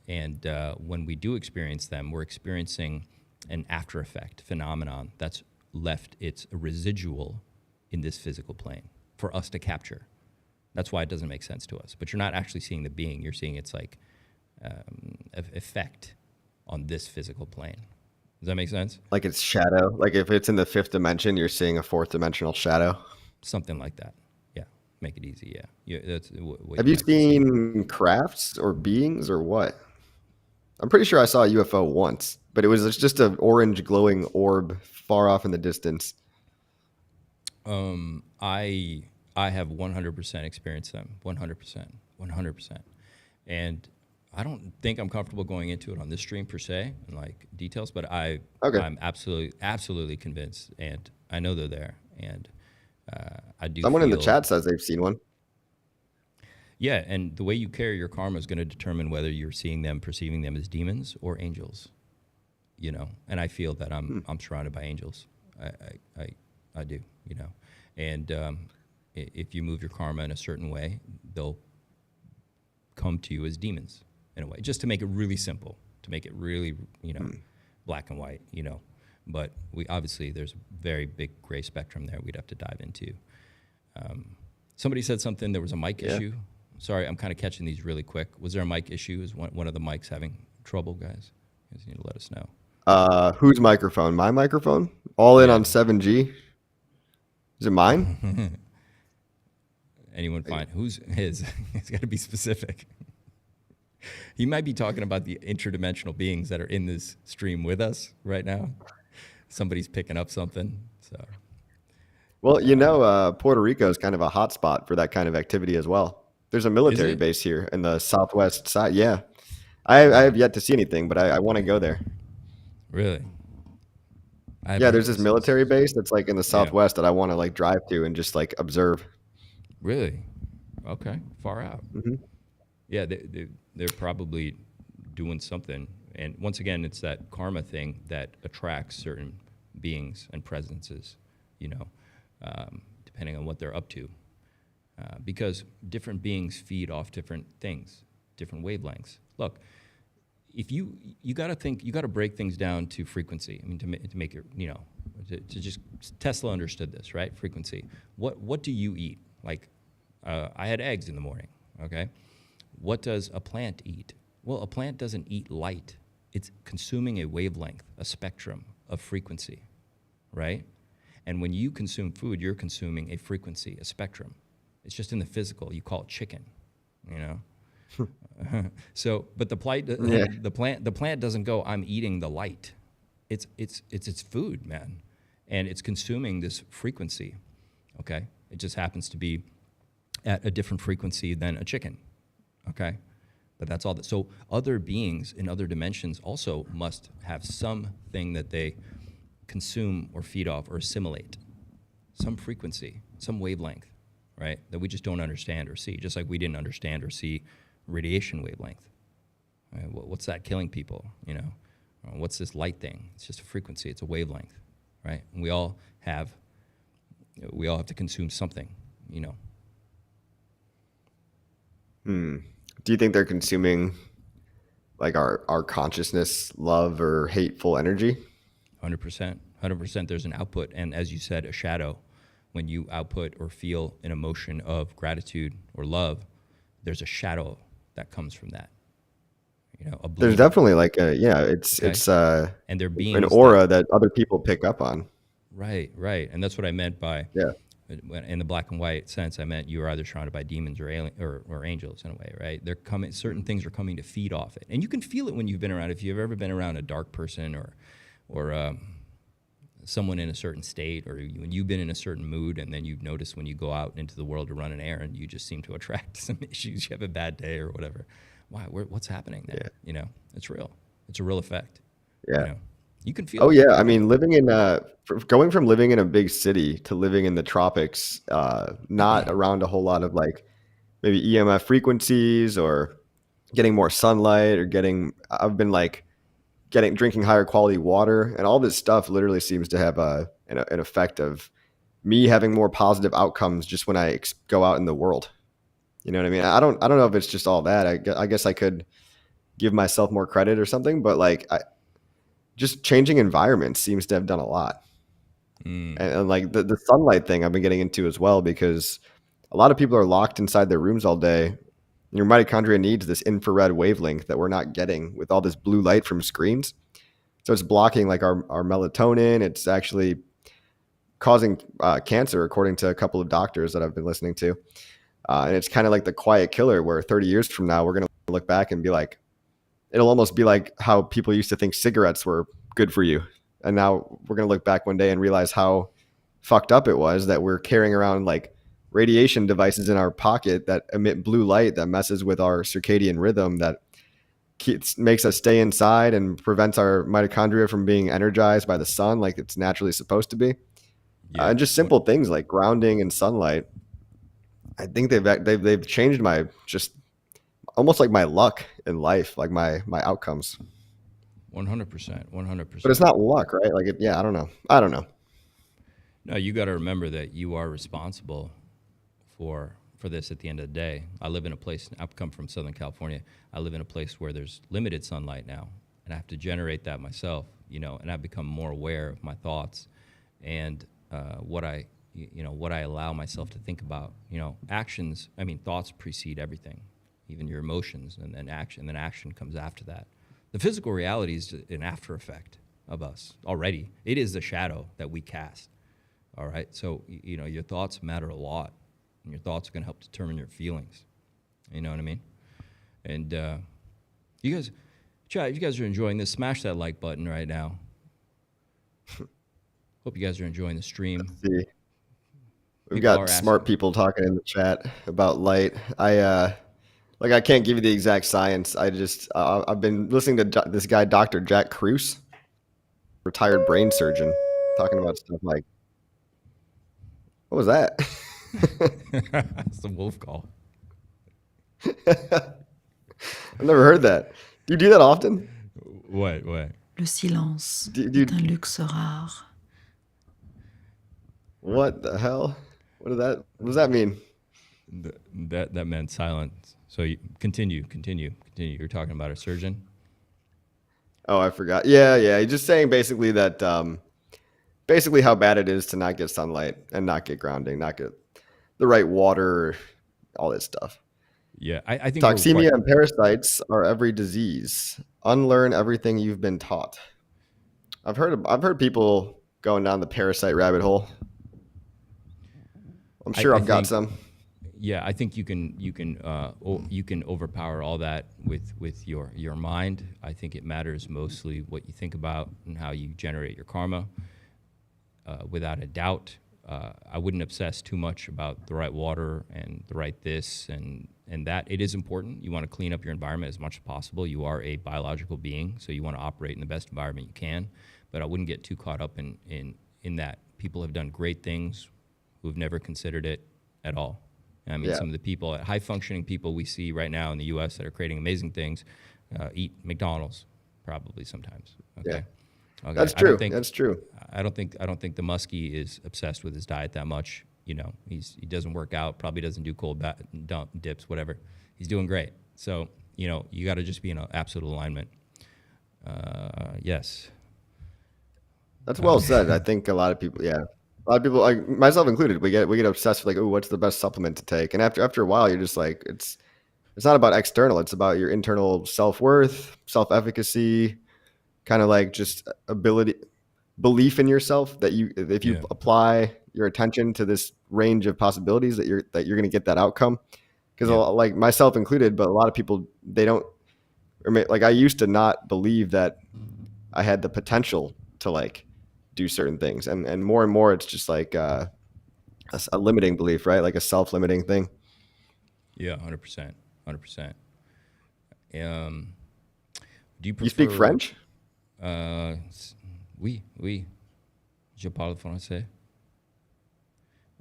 S1: And when we do experience them, we're experiencing an after effect phenomenon that's left its residual in this physical plane for us to capture. That's why it doesn't make sense to us. But you're not actually seeing the being. You're seeing its like effect on this physical plane. Does that make sense?
S2: Like it's shadow. Like if it's in the fifth dimension, you're seeing a fourth dimensional shadow.
S1: Something like that. Yeah. Make it easy. Yeah. That's what
S2: Have
S1: you
S2: you
S1: might be seeing.
S2: seen crafts or beings or what? I'm pretty sure I saw a UFO once, but it was just an orange glowing orb far off in the distance.
S1: I have 100% experienced them. 100%. And I don't think I'm comfortable going into it on this stream per se, and like details, but I'm absolutely convinced, and I know they're there, and I do.
S2: Someone in the chat says they've seen one.
S1: Yeah, and the way you carry your karma is going to determine whether you're seeing them, perceiving them as demons or angels. You know, and I feel that I'm surrounded by angels. I do. You know, and if you move your karma in a certain way, they'll come to you as demons in a way, just to make it really simple, to make it really, you know, black and white, you know. But we obviously, there's a very big gray spectrum there we'd have to dive into. Somebody said something, there was a mic issue. Sorry, I'm kind of catching these really quick. Was there a mic issue? Is one of the mics having trouble, guys? You guys need to let us know.
S2: Whose microphone? My microphone? All in on 7G? Is it mine?
S1: Anyone find who's his? It's got to be specific. He might be talking about the interdimensional beings that are in this stream with us right now. Somebody's picking up something. So,
S2: well, you know, Puerto Rico is kind of a hot spot for that kind of activity as well. There's a military base here in the southwest side. Yeah, I have yet to see anything, but I want to go there.
S1: Really?
S2: Yeah, there's this military base that's like in the southwest that I want to like drive to and just like observe.
S1: Really? Okay, far out.
S2: Mm-hmm.
S1: Yeah, they're probably doing something. And once again, it's that karma thing that attracts certain beings and presences, you know, depending on what they're up to. Because different beings feed off different things, different wavelengths. Look, if you got to think, you got to break things down to frequency. I mean, to make it, you know, to just, Tesla understood this, right? Frequency. What do you eat? Like, I had eggs in the morning, okay? What does a plant eat? Well, a plant doesn't eat light. It's consuming a wavelength, a spectrum of frequency, right? And when you consume food, you're consuming a frequency, a spectrum. It's just in the physical. You call it chicken, you know? So, but the plant doesn't go, I'm eating the light. It's its food, man. And it's consuming this frequency, okay? It just happens to be at a different frequency than a chicken, okay? But that's all that. So other beings in other dimensions also must have something that they consume or feed off or assimilate, some frequency, some wavelength, right? That we just don't understand or see, just like we didn't understand or see radiation wavelength. Right? What's that killing people, you know? What's this light thing? It's just a frequency, it's a wavelength, right? And we all have to consume something, you know.
S2: Do you think they're consuming like our consciousness, love, or hateful energy?
S1: 100%. 100%. There's an output, and as you said, a shadow. When you output or feel an emotion of gratitude or love, there's a shadow that comes from that. You know,
S2: there's definitely like it's
S1: and they're beings
S2: an aura that other people pick up on.
S1: Right, and that's what I meant by in the black and white sense. I meant you are either surrounded by demons or or angels in a way, right? They're coming. Certain things are coming to feed off it, and you can feel it when you've been around. If you've ever been around a dark person or someone in a certain state, or when you've been in a certain mood, and then you've noticed when you go out into the world to run an errand, you just seem to attract some issues. You have a bad day or whatever. Why? What's happening there? Yeah. You know, it's real. It's a real effect.
S2: Yeah.
S1: You know? You can feel.
S2: Oh yeah, I mean, going from living in a big city to living in the tropics, not around a whole lot of like maybe EMF frequencies or getting more sunlight or I've been like drinking higher quality water, and all this stuff literally seems to have an effect of me having more positive outcomes just when I go out in the world. You know what I mean? I don't know if it's just all that. I guess I could give myself more credit or something, but like just changing environments seems to have done a lot. And like the sunlight thing I've been getting into as well, because a lot of people are locked inside their rooms all day. Your mitochondria needs this infrared wavelength that we're not getting with all this blue light from screens. So it's blocking like our melatonin. It's actually causing cancer, according to a couple of doctors that I've been listening to. And it's kind of like the quiet killer, where 30 years from now, we're going to look back and be like, it'll almost be like how people used to think cigarettes were good for you. And now we're going to look back one day and realize how fucked up it was that we're carrying around like radiation devices in our pocket that emit blue light that messes with our circadian rhythm, that makes us stay inside and prevents our mitochondria from being energized by the sun like it's naturally supposed to be. And just simple things like grounding and sunlight. I think they've changed my, just almost like my luck in life, like my outcomes.
S1: 100%, 100%.
S2: But it's not luck, right? Like, I don't know.
S1: No, you got to remember that you are responsible for this at the end of the day. I live in a place, I've come from Southern California. I live in a place where there's limited sunlight now, and I have to generate that myself, and I've become more aware of my thoughts and what I allow myself to think about. Actions, thoughts precede everything, even your emotions, and then action comes after that. The physical reality is an after effect of us already. It is the shadow that we cast. All right. So, your thoughts matter a lot, and your thoughts are going to help determine your feelings. You know what I mean? And you guys, chat, if you guys are enjoying this, smash that like button right now. Hope you guys are enjoying the stream.
S2: Let's see. We've got smart people talking in the chat about light. I can't give you the exact science. I've been listening to this guy, Dr. Jack Kruse, retired brain surgeon, talking about stuff like, what was that?
S1: It's the wolf call.
S2: I've never heard that. Do you do that often?
S1: What?
S3: Le silence est un luxe rare.
S2: What the hell? What does that mean?
S1: That meant silence. So you continue. You're talking about a surgeon?
S2: Oh, I forgot. Yeah. He's just saying basically that, basically how bad it is to not get sunlight and not get grounding, not get the right water, all this stuff.
S1: Yeah, I think
S2: toxemia and parasites are every disease. Unlearn everything you've been taught. I've heard people going down the parasite rabbit hole. I'm sure I've got some.
S1: Yeah, I think you can overpower all that with your mind. I think it matters mostly what you think about and how you generate your karma. Without a doubt, I wouldn't obsess too much about the right water and the right this and that. It is important. You want to clean up your environment as much as possible. You are a biological being, so you want to operate in the best environment you can. But I wouldn't get too caught up in that. People have done great things who have never considered it at all. Some of the people, high-functioning people we see right now in the U.S. that are creating amazing things, eat McDonald's probably sometimes. Okay.
S2: Yeah.
S1: Okay.
S2: That's true. That's true.
S1: I don't think the muskie is obsessed with his diet that much. He doesn't work out, probably doesn't do cold dips, whatever. He's doing great. So, you got to just be in absolute alignment. Yes.
S2: That's well said. I think a lot of people, like myself included, we get obsessed with like, oh, what's the best supplement to take? And after a while, you're just like, it's not about external. It's about your internal self-worth, self-efficacy, kind of like just belief in yourself that if you apply your attention to this range of possibilities that you're going to get that outcome. Because like myself included, but a lot of people, they don't, like I used to not believe that I had the potential to like do certain things. And more it's just like a limiting belief, right? Like a self-limiting thing.
S1: Yeah, 100%. 100%. Do you prefer...
S2: You speak French?
S1: Oui. Je parle français.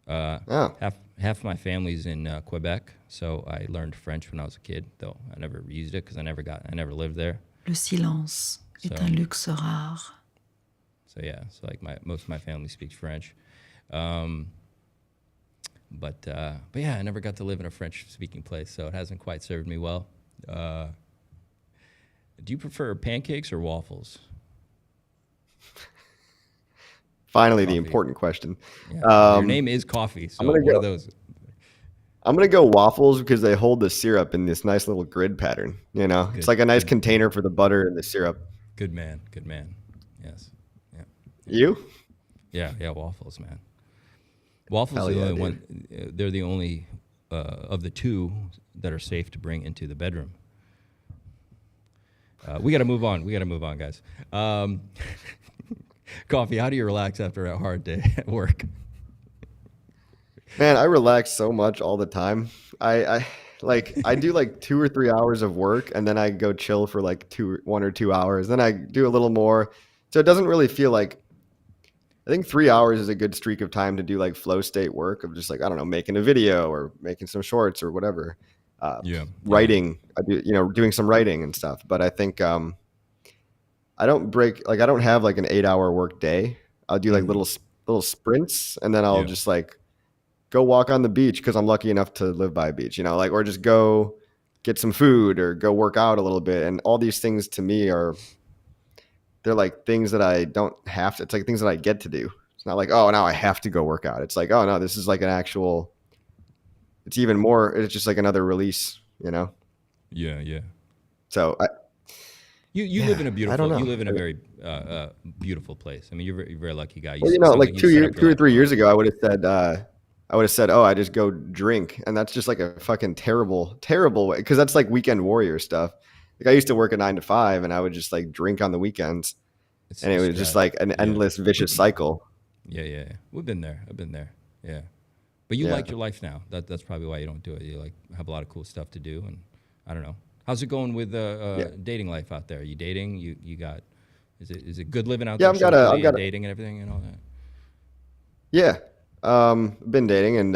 S1: Half my family's in Quebec, so I learned French when I was a kid, though I never used it because I never lived there.
S3: Le silence est un luxe rare.
S1: So yeah, so like most of my family speaks French. But yeah, I never got to live in a French-speaking place, so it hasn't quite served me well. Do you prefer pancakes or waffles?
S2: Finally,
S1: Coffee.
S2: the important question.
S1: Yeah. Your name is coffee, so one of those.
S2: I'm gonna go waffles because they hold the syrup in this nice little grid pattern. You know, it's like a nice container for the butter and the syrup.
S1: Good man. Good man. Yes. Yeah.
S2: You?
S1: Yeah. Waffles, man. Waffles are the only one. They're the only of the two that are safe to bring into the bedroom. We got to move on. Guys. Coffee, how do you relax after a hard day at work?
S2: Man, I relax so much all the time. I do like 2 or 3 hours of work, and then I go chill for like 1 or 2 hours. Then I do a little more. So it doesn't really feel like, I think 3 hours is a good streak of time to do like flow state work of just like, I don't know, making a video or making some shorts or whatever. Writing, I do, doing some writing and stuff. But I think I don't have like an 8-hour work day. I'll do like little sprints, and then I'll just like go walk on the beach because I'm lucky enough to live by a beach, or just go get some food or go work out a little bit. And all these things to me they're like things that I don't have to, it's like things that I get to do. It's not like, oh, now I have to go work out. It's like, oh no, this is like an actual, it's even more, it's just like another release, Yeah. So
S1: you live in a beautiful, you live in a very beautiful place. I mean, you're a very lucky guy.
S2: Like 2 or 3 years ago, I would have said, oh, I just go drink. And that's just like a fucking terrible, terrible way. Cause that's like weekend warrior stuff. Like I used to work a 9 to 5 and I would just like drink on the weekends. And it was just like an endless vicious cycle.
S1: Yeah. I've been there. Yeah. But you like your life now. That's probably why you don't do it. You like have a lot of cool stuff to do. And I don't know. How's it going with dating life out there? Are you dating? You got, is it good living out there?
S2: Yeah, I've got
S1: dating and everything and all that.
S2: Yeah. Been dating, and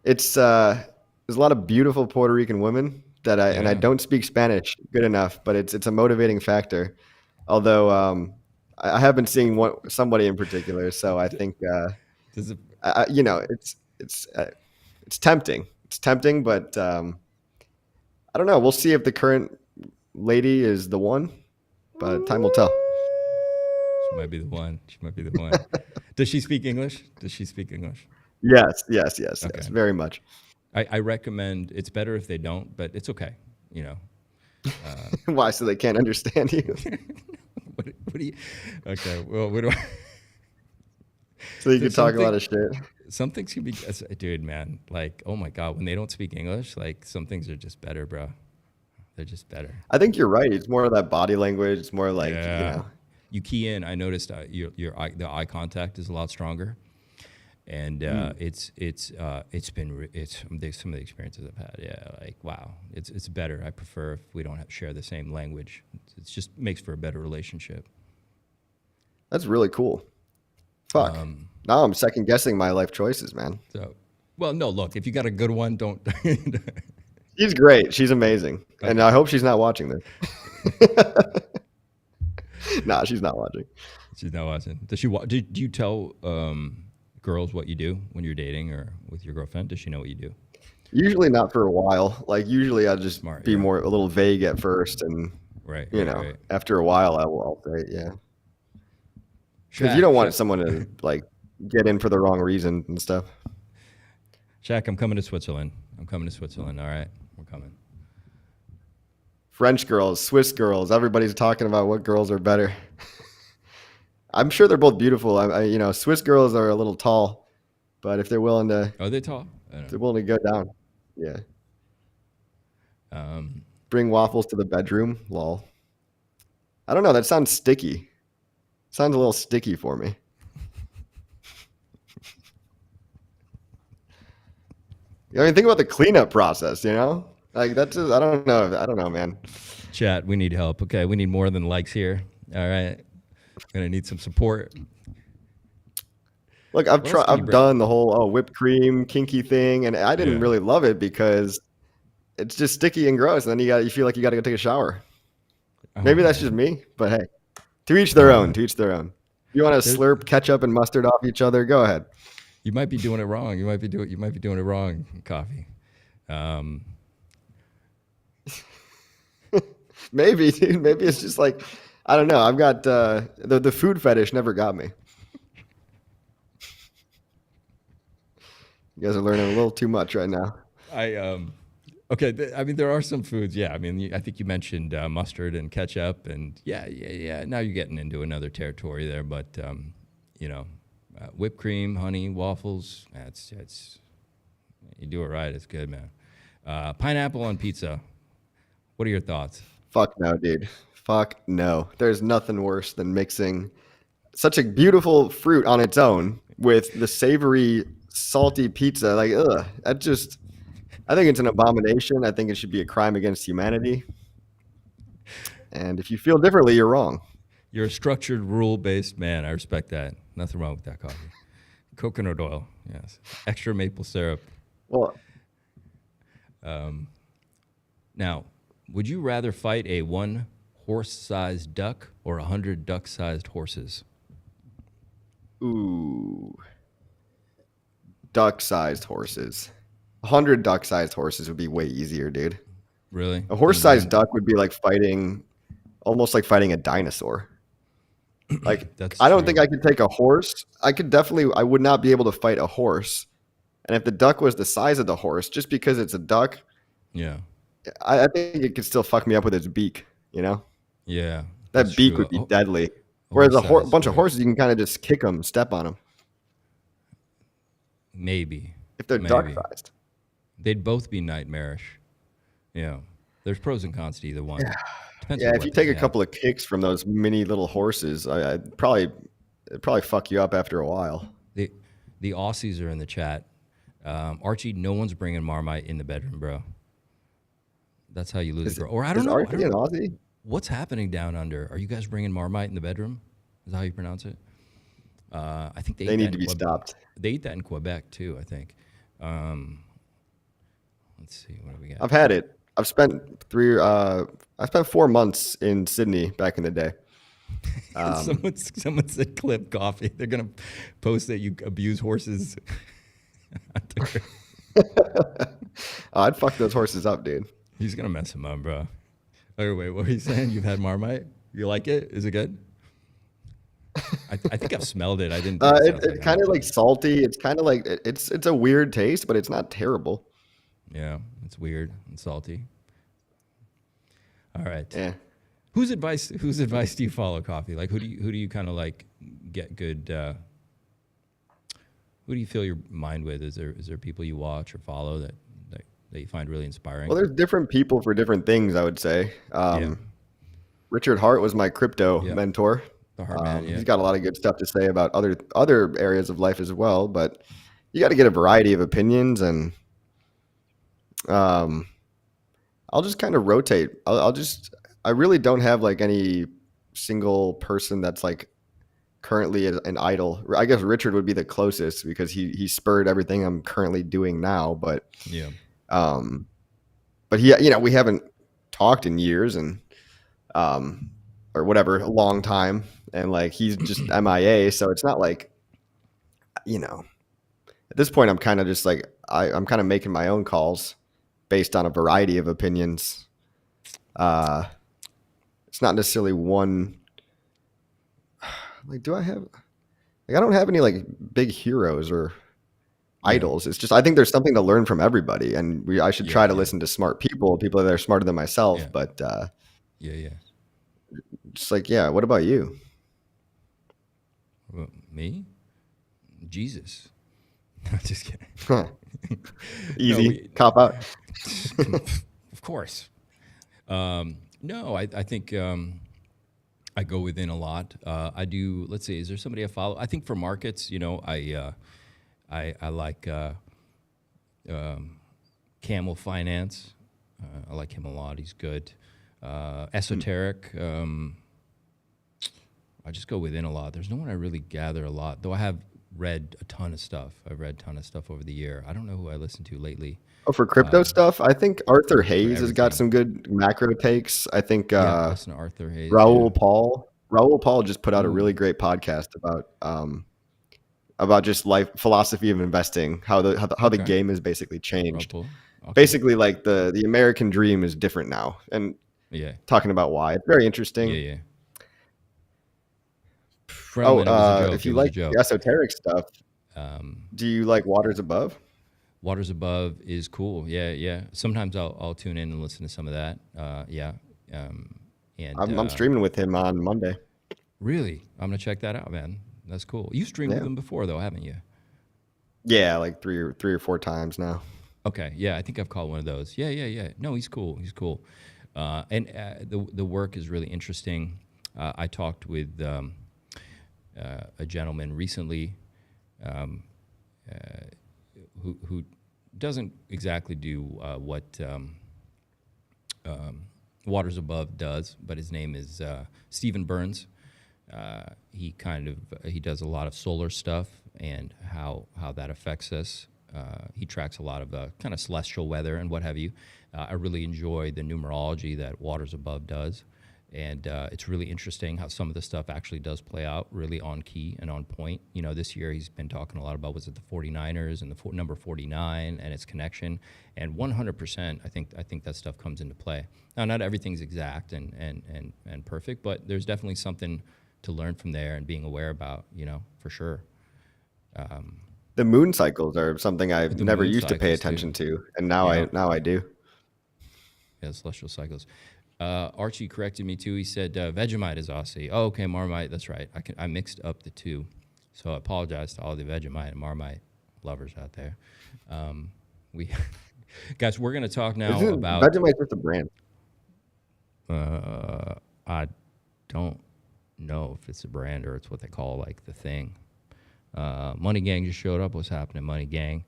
S2: there's a lot of beautiful Puerto Rican women that and I don't speak Spanish good enough, but it's a motivating factor. Although I have been seeing somebody in particular, so I think it's tempting. It's tempting, but I don't know. We'll see if the current lady is the one, but time will tell.
S1: She might be the one. Does she speak English?
S2: Yes, very much.
S1: I recommend, it's better if they don't, but it's okay,
S2: Why? So they can't understand you?
S1: what do you? Okay, well, what do I?
S2: So you can talk a lot of shit.
S1: Some things can be, dude, man. Like, oh my god, when they don't speak English, like some things are just better, bro. They're just better.
S2: I think you're right. It's more of that body language. It's more like
S1: you key in. I noticed the eye contact is a lot stronger, and some of the experiences I've had. Yeah, like wow, it's better. I prefer if we don't share the same language. It just makes for a better relationship.
S2: That's really cool. Fuck. Now I'm second guessing my life choices, man.
S1: So, well, no, look, if you got a good one, don't.
S2: She's great. She's amazing, okay. And I hope she's not watching this. Nah, she's not watching.
S1: She's not watching. Does she? Do you tell girls what you do when you're dating or with your girlfriend? Does she know what you do?
S2: Usually not for a while. Like usually I'll just be more a little vague at first, and after a while I'll say yeah. Because you don't want someone to like get in for the wrong reason and stuff.
S1: Shaq, I'm coming to Switzerland. All right, we're coming.
S2: French girls, Swiss girls. Everybody's talking about what girls are better. I'm sure they're both beautiful. Swiss girls are a little tall, but if they're willing to,
S1: are they tall?
S2: They're willing to go down. Yeah. Bring waffles to the bedroom. Lol. I don't know. That sounds sticky. Sounds a little sticky for me. I mean, think about the cleanup process, Like that's just, I don't know, man.
S1: Chat, we need help. Okay, we need more than likes here. All right. Gonna need some support.
S2: Look, I've done the whole whipped cream kinky thing, and I didn't really love it because it's just sticky and gross, and then you feel like you got to go take a shower. Maybe that's just me, but hey. To each their own. You want to slurp ketchup and mustard off each other? Go ahead.
S1: You might be doing it wrong. You might be doing it wrong, Coffee.
S2: Maybe, dude. Maybe it's just like, I don't know. I've got the food fetish never got me. You guys are learning a little too much right now.
S1: Okay. I mean, there are some foods. Yeah. I mean, I think you mentioned mustard and ketchup, and yeah. Now you're getting into another territory there, but whipped cream, honey, waffles. That's you do it right. It's good, man. Pineapple on pizza. What are your thoughts?
S2: Fuck no, dude. Fuck no. There's nothing worse than mixing such a beautiful fruit on its own with the savory, salty pizza. Like, ugh. I think it's an abomination. I think it should be a crime against humanity. And if you feel differently, you're wrong.
S1: You're a structured, rule-based man. I respect that. Nothing wrong with that, Coffee. Coconut oil, yes. Extra maple syrup.
S2: Well,
S1: now, would you rather fight a 1 horse-sized duck or 100 duck-sized horses?
S2: ooh, duck-sized horses. 100 duck-sized horses would be way easier, dude.
S1: Really?
S2: A horse-sized duck would be like almost like fighting a dinosaur. Like, I don't think I could take a horse. I would not be able to fight a horse. And if the duck was the size of the horse, just because it's a duck,
S1: yeah,
S2: I think it could still fuck me up with its beak, you know?
S1: Yeah.
S2: That beak would be deadly. Whereas a bunch of horses, you can kind of just kick them, step on them.
S1: Maybe.
S2: If they're duck-sized.
S1: They'd both be nightmarish. Yeah. There's pros and cons to either one.
S2: Yeah, if you take a couple of kicks from those mini little horses, it'd probably fuck you up after a while.
S1: The Aussies are in the chat. Archie, no one's bringing Marmite in the bedroom, bro. That's how you lose a girl. Or I don't know.
S2: Archie an Aussie?
S1: What's happening down under? Are you guys bringing Marmite in the bedroom? Is that how you pronounce it? I think they
S2: need to be stopped.
S1: They eat that in Quebec too, I think. Let's see, what do we got?
S2: I've had it. I've spent 4 months in Sydney back in the day.
S1: Someone said clip Coffee. They're gonna post that you abuse horses.
S2: I'd fuck those horses up, dude.
S1: He's gonna mess him up, bro. Oh, wait, what were you saying? You've had Marmite? You like it? Is it good? I think I've smelled it. I didn't.
S2: It's kind of like salty. It's kind of like it's a weird taste, but it's not terrible.
S1: Yeah, it's weird and salty. All right.
S2: Yeah.
S1: Whose advice do you follow, Coffee? Like, who do you kind of like get good? Who do you fill your mind with? Is there people you watch or follow that you find really inspiring?
S2: Well, there's different people for different things, I would say. Richard Hart was my crypto mentor.
S1: The Hart man,
S2: He's got a lot of good stuff to say about other areas of life as well, but you got to get a variety of opinions, and I'll just kind of rotate. I really don't have like any single person that's like currently an idol. I guess Richard would be the closest because he spurred everything I'm currently doing now, but we haven't talked in years and or whatever, a long time, and like he's just MIA, so it's not like, at this point I'm kind of just like I'm kind of making my own calls based on a variety of opinions. It's not necessarily one. Like, I don't have any like big heroes or idols. It's just I think there's something to learn from everybody, and I should try to listen to smart people that are smarter than myself. But just like, what about you?
S1: Me? Jesus. I'm just kidding.
S2: Easy. Cop out.
S1: Of course. No, I think I go within a lot. I do. Let's see. Is there somebody I follow? I think for markets, I like Camel Finance. I like him a lot. He's good. Esoteric. I just go within a lot. There's no one I really gather a lot, though I have read a ton of stuff. I've read a ton of stuff over the year. I don't know who I listen to lately.
S2: Oh, for crypto stuff, I think Arthur Hayes has got some good macro takes. I think
S1: listen to Arthur Hayes.
S2: Raoul Paul just put out a really great podcast about about just life philosophy of investing, how the game is basically changed.
S1: Okay.
S2: Basically, like the American dream is different now, and talking about why. It's very interesting.
S1: Yeah. For a moment, it was a joke.
S2: If you like the esoteric stuff, do you like Waters Above?
S1: Waters Above is cool. Yeah. Sometimes I'll tune in and listen to some of that. And
S2: I'm streaming with him on Monday.
S1: Really? I'm gonna check that out, man. That's cool. You streamed with him before, though, haven't you?
S2: Yeah, like three or four times now.
S1: Okay. Yeah, I think I've called one of those. Yeah. No, he's cool. And the work is really interesting. I talked with a gentleman recently who doesn't exactly do what Waters Above does, but his name is Stephen Burns. He does a lot of solar stuff and how that affects us. He tracks a lot of kind of celestial weather and what have you. I really enjoy the numerology that Waters Above does. And it's really interesting how some of the stuff actually does play out really on key and on point. You know, this year he's been talking a lot about, was it the 49ers and the number 49 and its connection. And 100%, I think that stuff comes into play. Now, not everything's exact and perfect, but there's definitely something to learn from there and being aware about, you know, for sure.
S2: The moon cycles are something I've never used to pay attention to, and now I do.
S1: Yeah, celestial cycles. Archie corrected me too. He said Vegemite is Aussie. Oh, okay, Marmite. That's right. I mixed up the two, so I apologize to all the Vegemite and Marmite lovers out there. Guys, we're going to talk now about
S2: Vegemite's just a brand.
S1: I don't know if it's a brand or it's what they call like the thing. Money Gang just showed up. What's happening, Money Gang?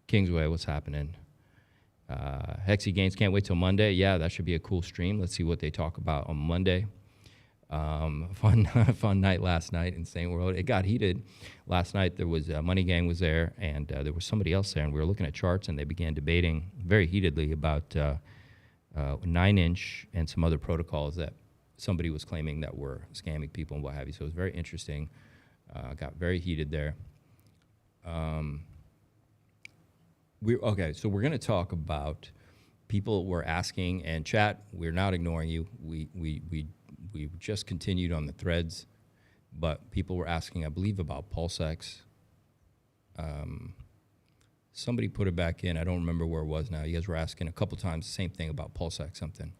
S1: Kingsway, what's happening? Hexy Gains can't wait till Monday. Yeah, that should be a cool stream. Let's see what they talk about on Monday. Fun night last night in St. World. It got heated. Last night there was Money Gang was there, and there was somebody else there, and we were looking at charts, and they began debating very heatedly about 9-inch and some other protocols that somebody was claiming that were scamming people and what have you. So it was very interesting. Got very heated there. So we're going to talk about people were asking, and chat, we're not ignoring you. We just continued on the threads, but people were asking, I believe, about PulseX. Somebody put it back in. I don't remember where it was now. You guys were asking a couple times the same thing about PulseX something.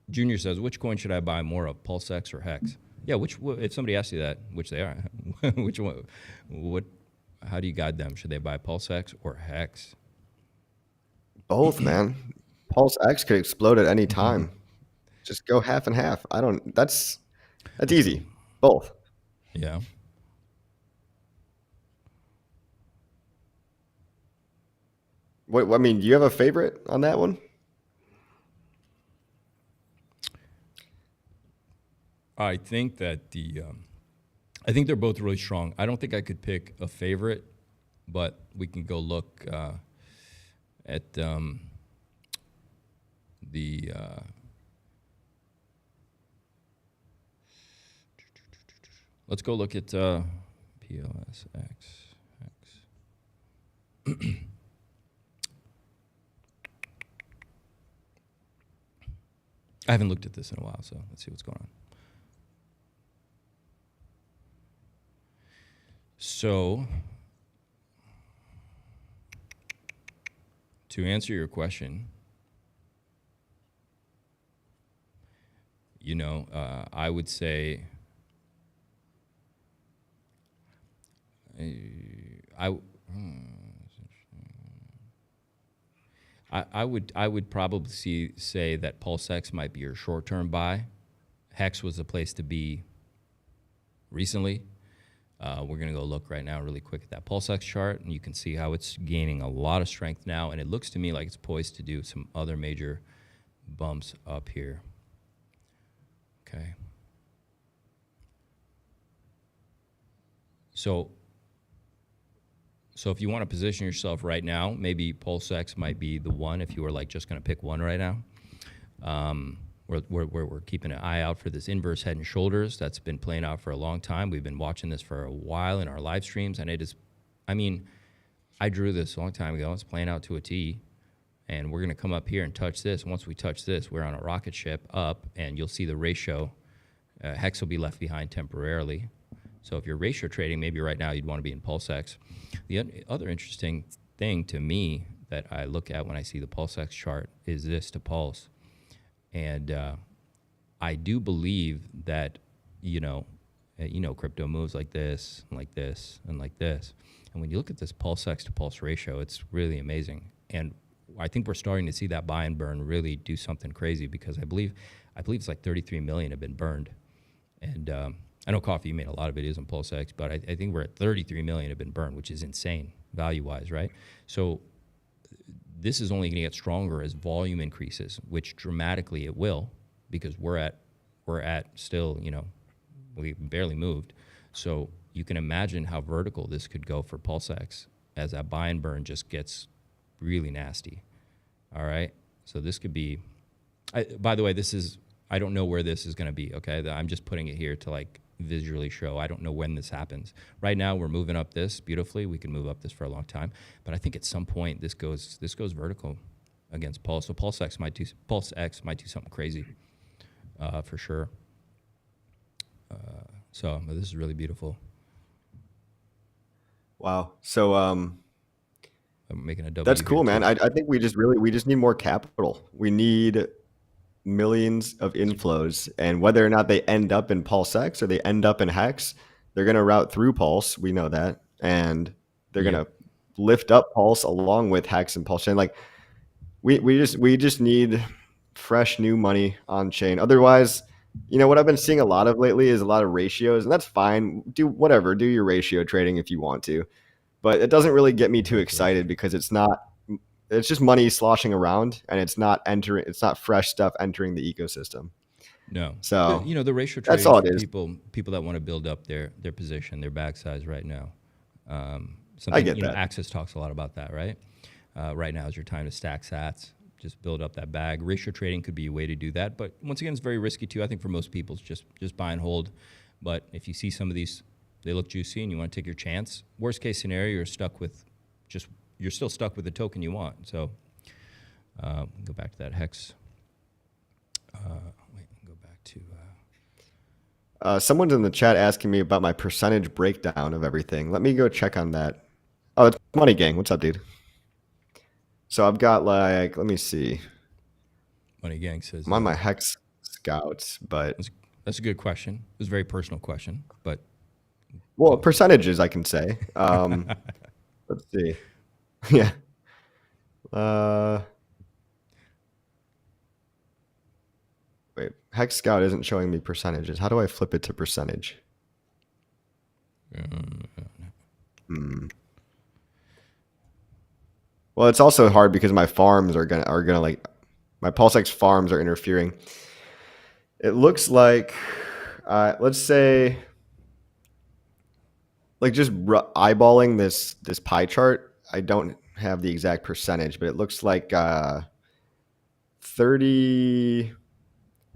S1: Junior says, which coin should I buy more of, PulseX or HEX? Yeah, if somebody asks you that, which they are, which one, how do you guide them? Should they buy PulseX or HEX?
S2: Both, man. PulseX could explode at any time. Just go half and half. That's easy. Both.
S1: Yeah.
S2: I mean, do you have a favorite on that one?
S1: I think that I think they're both really strong. I don't think I could pick a favorite, but we can go look at let's go look at PLSX. I haven't looked at this in a while, so let's see what's going on. So, to answer your question, I would say I would probably say that PulseX might be your short-term buy. HEX was the place to be recently. We're going to go look right now really quick at that PulseX chart, and you can see how it's gaining a lot of strength now, and it looks to me like it's poised to do some other major bumps up here. Okay. So if you want to position yourself right now, maybe PulseX might be the one if you were like just going to pick one right now. We're keeping an eye out for this inverse head and shoulders that's been playing out for a long time. We've been watching this for a while in our live streams, and it is, I mean, I drew this a long time ago. It's playing out to a T, and we're going to come up here and touch this. Once we touch this, we're on a rocket ship up, and you'll see the ratio. HEX will be left behind temporarily. So if you're ratio trading, maybe right now you'd want to be in PulseX. The other interesting thing to me that I look at when I see the PulseX chart is this to Pulse. And I do believe that, crypto moves like this, and like this, and like this. And when you look at this PulseX to Pulse ratio, it's really amazing. And I think we're starting to see that buy and burn really do something crazy, because I believe it's like 33 million have been burned. And I know Coffee, you made a lot of videos on PulseX, but I think we're at 33 million have been burned, which is insane value-wise, right? So this is only going to get stronger as volume increases, which dramatically it will, because we're at still, we barely moved. So you can imagine how vertical this could go for PulseX as that buy and burn just gets really nasty. All right. So this could be, by the way, I don't know where this is going to be. Okay. I'm just putting it here to like visually show. I don't know when this happens. Right now we're moving up this beautifully. We can move up this for a long time, but I think at some point this goes vertical against Pulse. So PulseX might do something crazy for sure. So this is really beautiful.
S2: Wow. So
S1: I'm making a W.
S2: That's cool, man. I think we just need more capital. We need millions of inflows, and whether or not they end up in PulseX or they end up in HEX, they're going to route through Pulse. We know that, and they're going to lift up Pulse along with HEX and PulseChain. Like we just need fresh new money on chain. Otherwise, what I've been seeing a lot of lately is a lot of ratios, and that's fine. Do your ratio trading if you want to, but it doesn't really get me too excited, because it's just money sloshing around, and it's not fresh stuff entering the ecosystem.
S1: No.
S2: So
S1: the ratio trading,
S2: that's all it is.
S1: People that want to build up their position, their bag size right now.
S2: I get that.
S1: Access talks a lot about that, right? Right now is your time to stack sats, just build up that bag. Ratio trading could be a way to do that, but once again, it's very risky too. I think for most people, it's just buy and hold. But if you see some of these, they look juicy and you want to take your chance, worst case scenario, you're still stuck with the token you want. So go back to that HEX. Go back to...
S2: Someone's in the chat asking me about my percentage breakdown of everything. Let me go check on that. Oh, it's Money Gang. What's up, dude? So I've got let me see.
S1: Money Gang says...
S2: I'm on my HEX scouts, but...
S1: That's a good question. It was a very personal question, but...
S2: Well, percentages, I can say. Let's see. Yeah. Wait, HEX Scout isn't showing me percentages. How do I flip it to percentage? Well, it's also hard because my farms are gonna like, my PulseX farms are interfering. It looks like, let's say, like just eyeballing this pie chart, I don't have the exact percentage, but it looks like 30.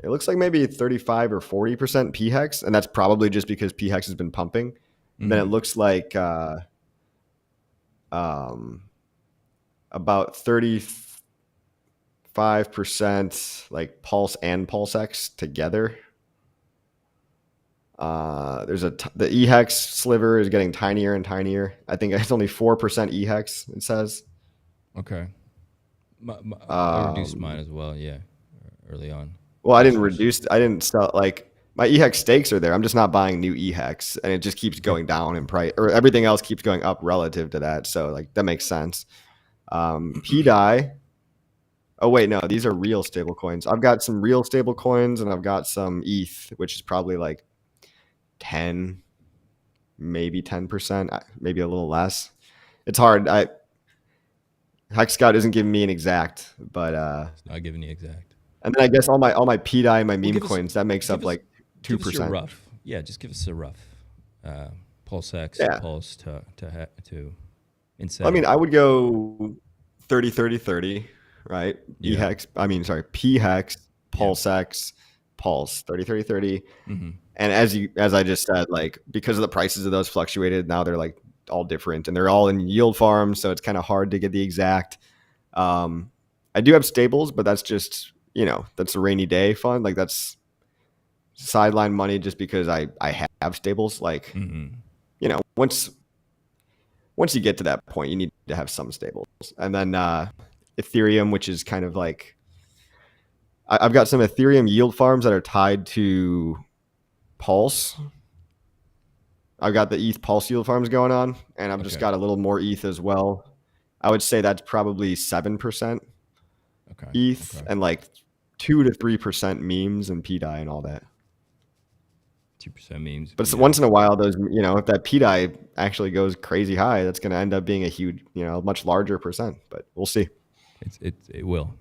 S2: It looks like maybe 35 or 40% pHEX, and that's probably just because pHEX has been pumping. Mm-hmm. Then it looks like about 35% like Pulse and PulseX together. There's the eHEX sliver is getting tinier and tinier. I think it's only 4% eHEX, it says.
S1: Okay. I reduced mine as well, yeah, early on.
S2: Well, I didn't sell, like, my eHEX stakes are there. I'm just not buying new eHEX, and it just keeps going down in price, or everything else keeps going up relative to that. So like that makes sense. pDAI. Oh wait, no, these are real stable coins. I've got some real stable coins, and I've got some ETH, which is probably like 10, maybe 10%, maybe a little less. It's hard. HEX Scout isn't giving me an exact, but
S1: it's not giving you exact.
S2: And then I guess all my pDAI and my meme coins, that makes up like 2%.
S1: Give us a rough. Yeah, just give us a rough PulseX, Pulse to instead.
S2: I mean, I would go 30, 30, 30, right?
S1: Yeah.
S2: pHEX, PulseX, Pulse 30-30-30. And as I just said, like, because of the prices of those fluctuated, now they're like all different, and they're all in yield farms, so it's kind of hard to get the exact. I do have stables, but that's just, that's a rainy day fund. Like, that's sideline money just because I have stables. Like, once you get to that point, you need to have some stables. And then Ethereum, which is kind of like, I've got some Ethereum yield farms that are tied to Pulse. I've got the ETH Pulse yield farms going on, and I've just got a little more ETH as well. I would say that's probably 7% ETH and like 2 to 3% memes and pDAI and all that.
S1: 2% memes.
S2: But once in a while, those, if that pDAI actually goes crazy high, that's going to end up being a huge, much larger percent. But we'll see.
S1: It will.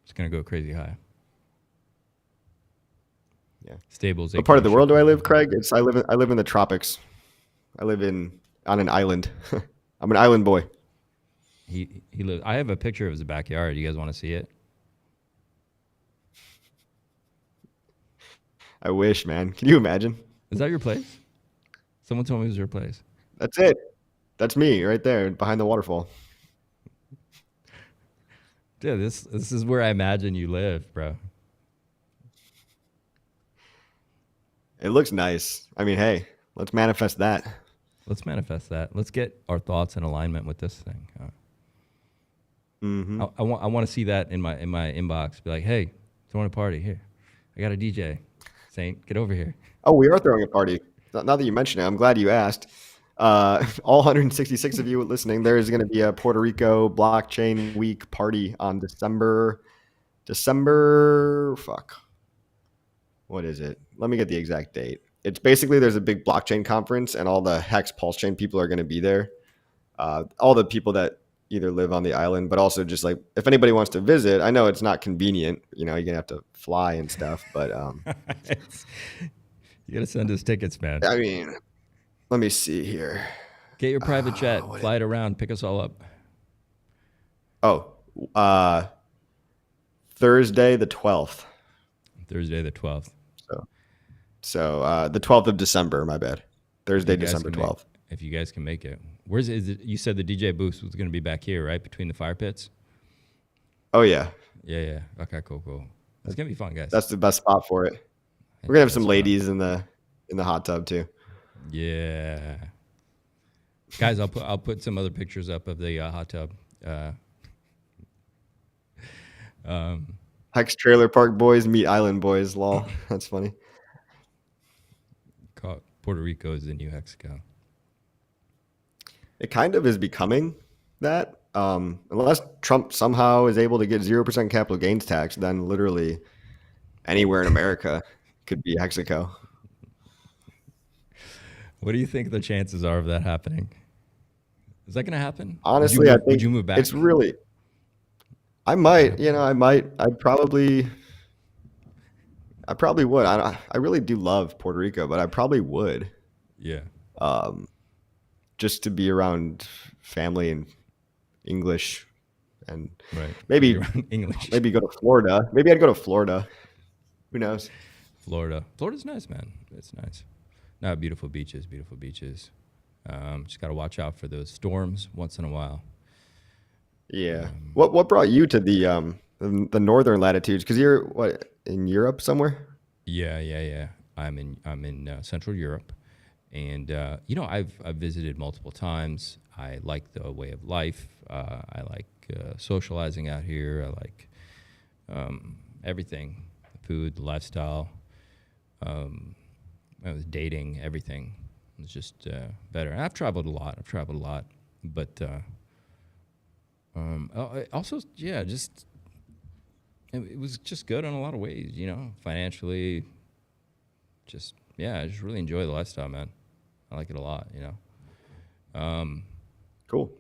S1: It's going to go crazy high.
S2: Yeah.
S1: Stables.
S2: What part of the world do I live, Craig? I live in the tropics. I live on an island. I'm an island boy.
S1: He lives. I have a picture of his backyard. You guys want to see it?
S2: I wish, man. Can you imagine?
S1: Is that your place? Someone told me it was your place.
S2: That's it. That's me right there behind the waterfall.
S1: Dude, this is where I imagine you live, bro.
S2: It looks nice. I mean, hey, let's manifest that.
S1: Let's manifest that. Let's get our thoughts in alignment with this thing. I want to see that in my inbox. Be like, hey, throwing a party here. I got a DJ. Saint, get over here.
S2: Oh, we are throwing a party. Now that you mention it, I'm glad you asked. All 166 of you listening, there is going to be a Puerto Rico blockchain week party on December. What is it? Let me get the exact date. It's basically, there's a big blockchain conference, and all the HEX PulseChain people are going to be there. All the people that either live on the island, but also just like, if anybody wants to visit, I know it's not convenient. You're going to have to fly and stuff, but
S1: you got to send us tickets, man.
S2: I mean, let me see here.
S1: Get your private jet, fly it around, pick us all up.
S2: Thursday the 12th.
S1: Thursday the 12th.
S2: So the 12th of December, my bad. Thursday, December 12th.
S1: If you guys can make it. Is it? You said the DJ booth was going to be back here, right? Between the fire pits?
S2: Oh, yeah.
S1: Yeah. Okay, cool. It's going to be fun, guys.
S2: That's the best spot for it. We're going to have some ladies in the hot tub, too.
S1: Yeah. Guys, I'll put some other pictures up of the hot tub.
S2: Hex Trailer Park boys meet Island boys. Lol. That's funny.
S1: Puerto Rico is the new Hexaco.
S2: It kind of is becoming that. Unless Trump somehow is able to get 0% capital gains tax, then literally anywhere in America could be Hexaco.
S1: What do you think the chances are of that happening? Is that going to happen?
S2: Honestly, I think
S1: would you move back?
S2: It's really. I might. I probably would. I really do love Puerto Rico, but I probably would.
S1: Yeah.
S2: Just to be around family and English, and
S1: right.
S2: maybe
S1: English.
S2: Maybe go to Florida. Maybe I'd go to Florida. Who knows?
S1: Florida's nice, man. It's nice. No, beautiful beaches. Just got to watch out for those storms once in a while.
S2: Yeah. What brought you to the northern latitudes? Because you're in Europe somewhere?
S1: Yeah. I'm in Central Europe, and I've visited multiple times. I like the way of life. I like socializing out here. I like everything, the food, the lifestyle. I was dating, everything. It's just better. And I've traveled a lot, but also, yeah, just it was just good in a lot of ways, financially. I just really enjoy the lifestyle, man. I like it a lot,
S2: Cool.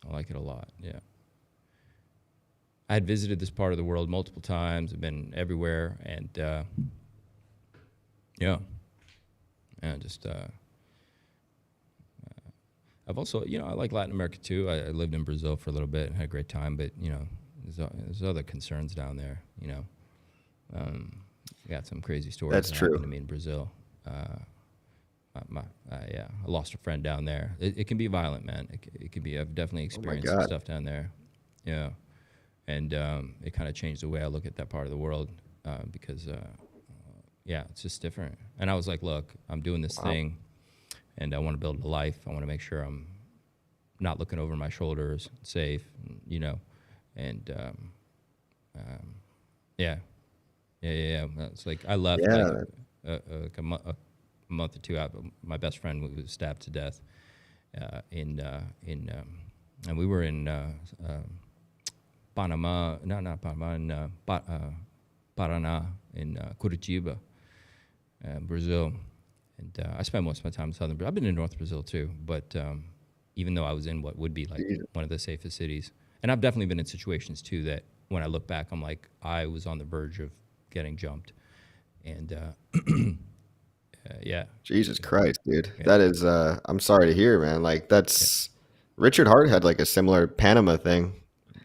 S1: I like it a lot, yeah. I had visited this part of the world multiple times. I've been everywhere, and I've also, I like Latin America too. I lived in Brazil for a little bit and had a great time, but there's other concerns down there. You know, got some crazy stories
S2: That's
S1: that
S2: true.
S1: happened to me in Brazil. I lost a friend down there. It can be violent, man. It can be. I've definitely experienced some stuff down there. Yeah, and it kind of changed the way I look at that part of the world because yeah, it's just different. And I was like, look, I'm doing this thing, and I want to build a life. I want to make sure I'm not looking over my shoulders, safe, you know, and yeah. It's like I left like a month or two out. My best friend was stabbed to death and we were in Panama, not Panama, in Paraná, in Curitiba, Brazil. And I spent most of my time in southern Brazil. I've been in North Brazil too, but even though I was in what would be like one of the safest cities. And I've definitely been in situations too that when I look back, I'm like, I was on the verge of getting jumped. And yeah.
S2: Jesus Christ, dude. Yeah. That is, I'm sorry to hear, man. Like that's, Richard Hart had like a similar Panama thing.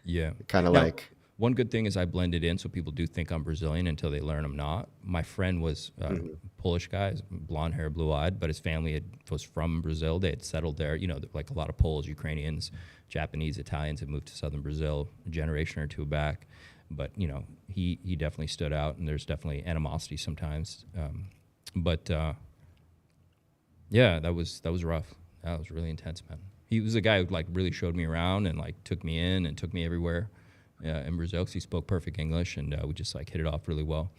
S1: Yeah.
S2: Kind of like.
S1: One good thing is I blended in, so people do think I'm Brazilian until they learn I'm not. My friend was Polish guy, blonde hair, blue eyed, but his family was from Brazil. They had settled there. You know, like a lot of Poles, Ukrainians, Japanese, Italians had moved to southern Brazil a generation or two back. But you know, he definitely stood out, and there's definitely animosity sometimes. But yeah, that was rough. That was really intense, man. He was a guy who like really showed me around and like took me in and took me everywhere. In Brazil, because he spoke perfect English, and we just like hit it off really well.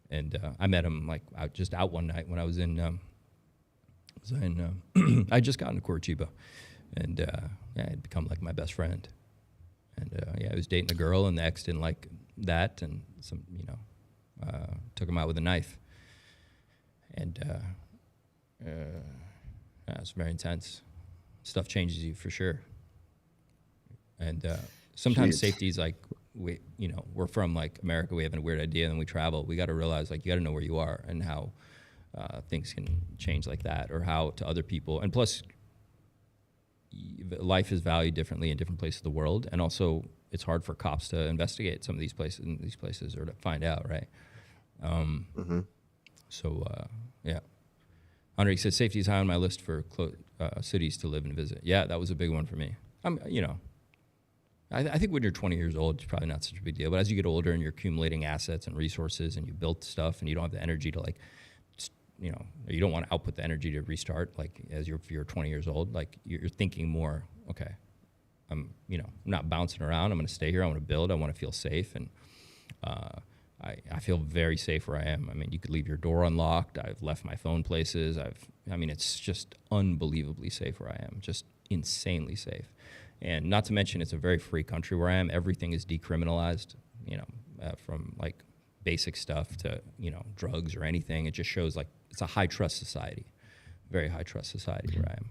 S1: And I met him like out one night when I was in. I just got into Curitiba, and yeah, I'd become like my best friend. And yeah, I was dating a girl, and the ex didn't like that, and some took him out with a knife. And yeah, it's very intense. Stuff changes you for sure. And sometimes safety is like we're from like America. We have a weird idea, and then we travel. We got to realize like you got to know where you are and how things can change like that, or how to other people. And plus, life is valued differently in different places of the world, and also it's hard for cops to investigate some of these places or to find out, right? So yeah, Andre said safety is high on my list for cities to live and visit. Yeah, that was a big one for me. I think when you're 20 years old, it's probably not such a big deal. But as you get older and you're accumulating assets and resources, and you built stuff, and you don't have the energy to like, you don't want to output the energy to restart. Like if you're 20 years old, like you're thinking more. Okay, I'm not bouncing around. I'm going to stay here. I want to build. I want to feel safe, and I feel very safe where I am. I mean, you could leave your door unlocked. I've left my phone places. It's just unbelievably safe where I am. Just insanely safe. And not to mention, it's a very free country where I am. Everything is decriminalized, from like basic stuff to, drugs or anything. It just shows like it's a high trust society, very high trust society where I am.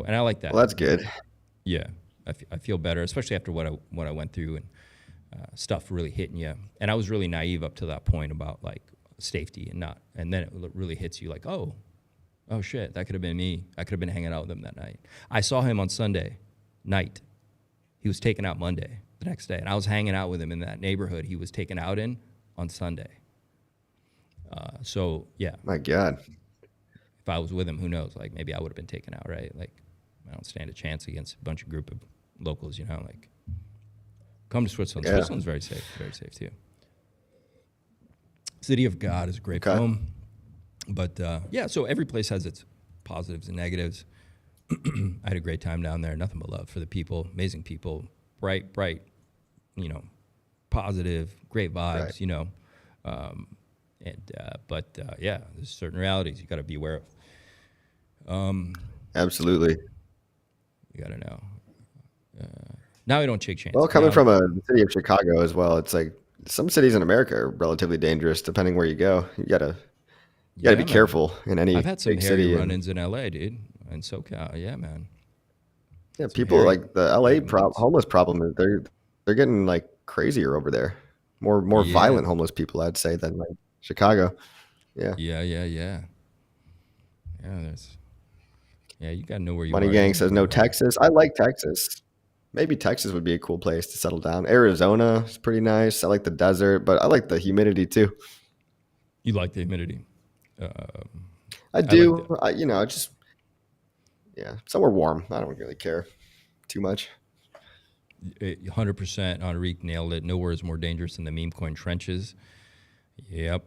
S1: And I like that.
S2: Well, that's good.
S1: Yeah, I feel better, especially after what I went through and stuff really hitting you. And I was really naive up to that point about like safety and then it really hits you like, oh shit, that could have been me. I could have been hanging out with him that night. I saw him on Sunday night. He was taken out Monday the next day, and I was hanging out with him in that neighborhood he was taken out in on Sunday. So yeah,
S2: my God,
S1: if I was with him, who knows, like maybe I would have been taken out, right? Like I don't stand a chance against a group of locals, like come to Switzerland. Yeah. Switzerland's very safe too. City of God is a great film, but yeah, so every place has its positives and negatives. I had a great time down there. Nothing but love for the people. Amazing people. Bright, positive, great vibes. Right. But yeah, there's certain realities you got to be aware of.
S2: Absolutely.
S1: You got to know. Now I don't shake hands.
S2: Well, coming from the city of Chicago as well, it's like some cities in America are relatively dangerous depending where you go. You gotta be careful in any.
S1: I've had some hairy run-ins in LA, dude. And SoCal, yeah, man.
S2: Yeah, people like the LA homeless problem is they're getting like crazier over there. More violent homeless people, I'd say, than like Chicago. Yeah.
S1: Yeah. You gotta know where you are.
S2: Money Gang says no Texas. I like Texas. Maybe Texas would be a cool place to settle down. Arizona is pretty nice. I like the desert, but I like the humidity too.
S1: You like the humidity?
S2: I do. Somewhere warm. I don't really care too much.
S1: 100% Enrique nailed it. Nowhere is more dangerous than the meme coin trenches. Yep.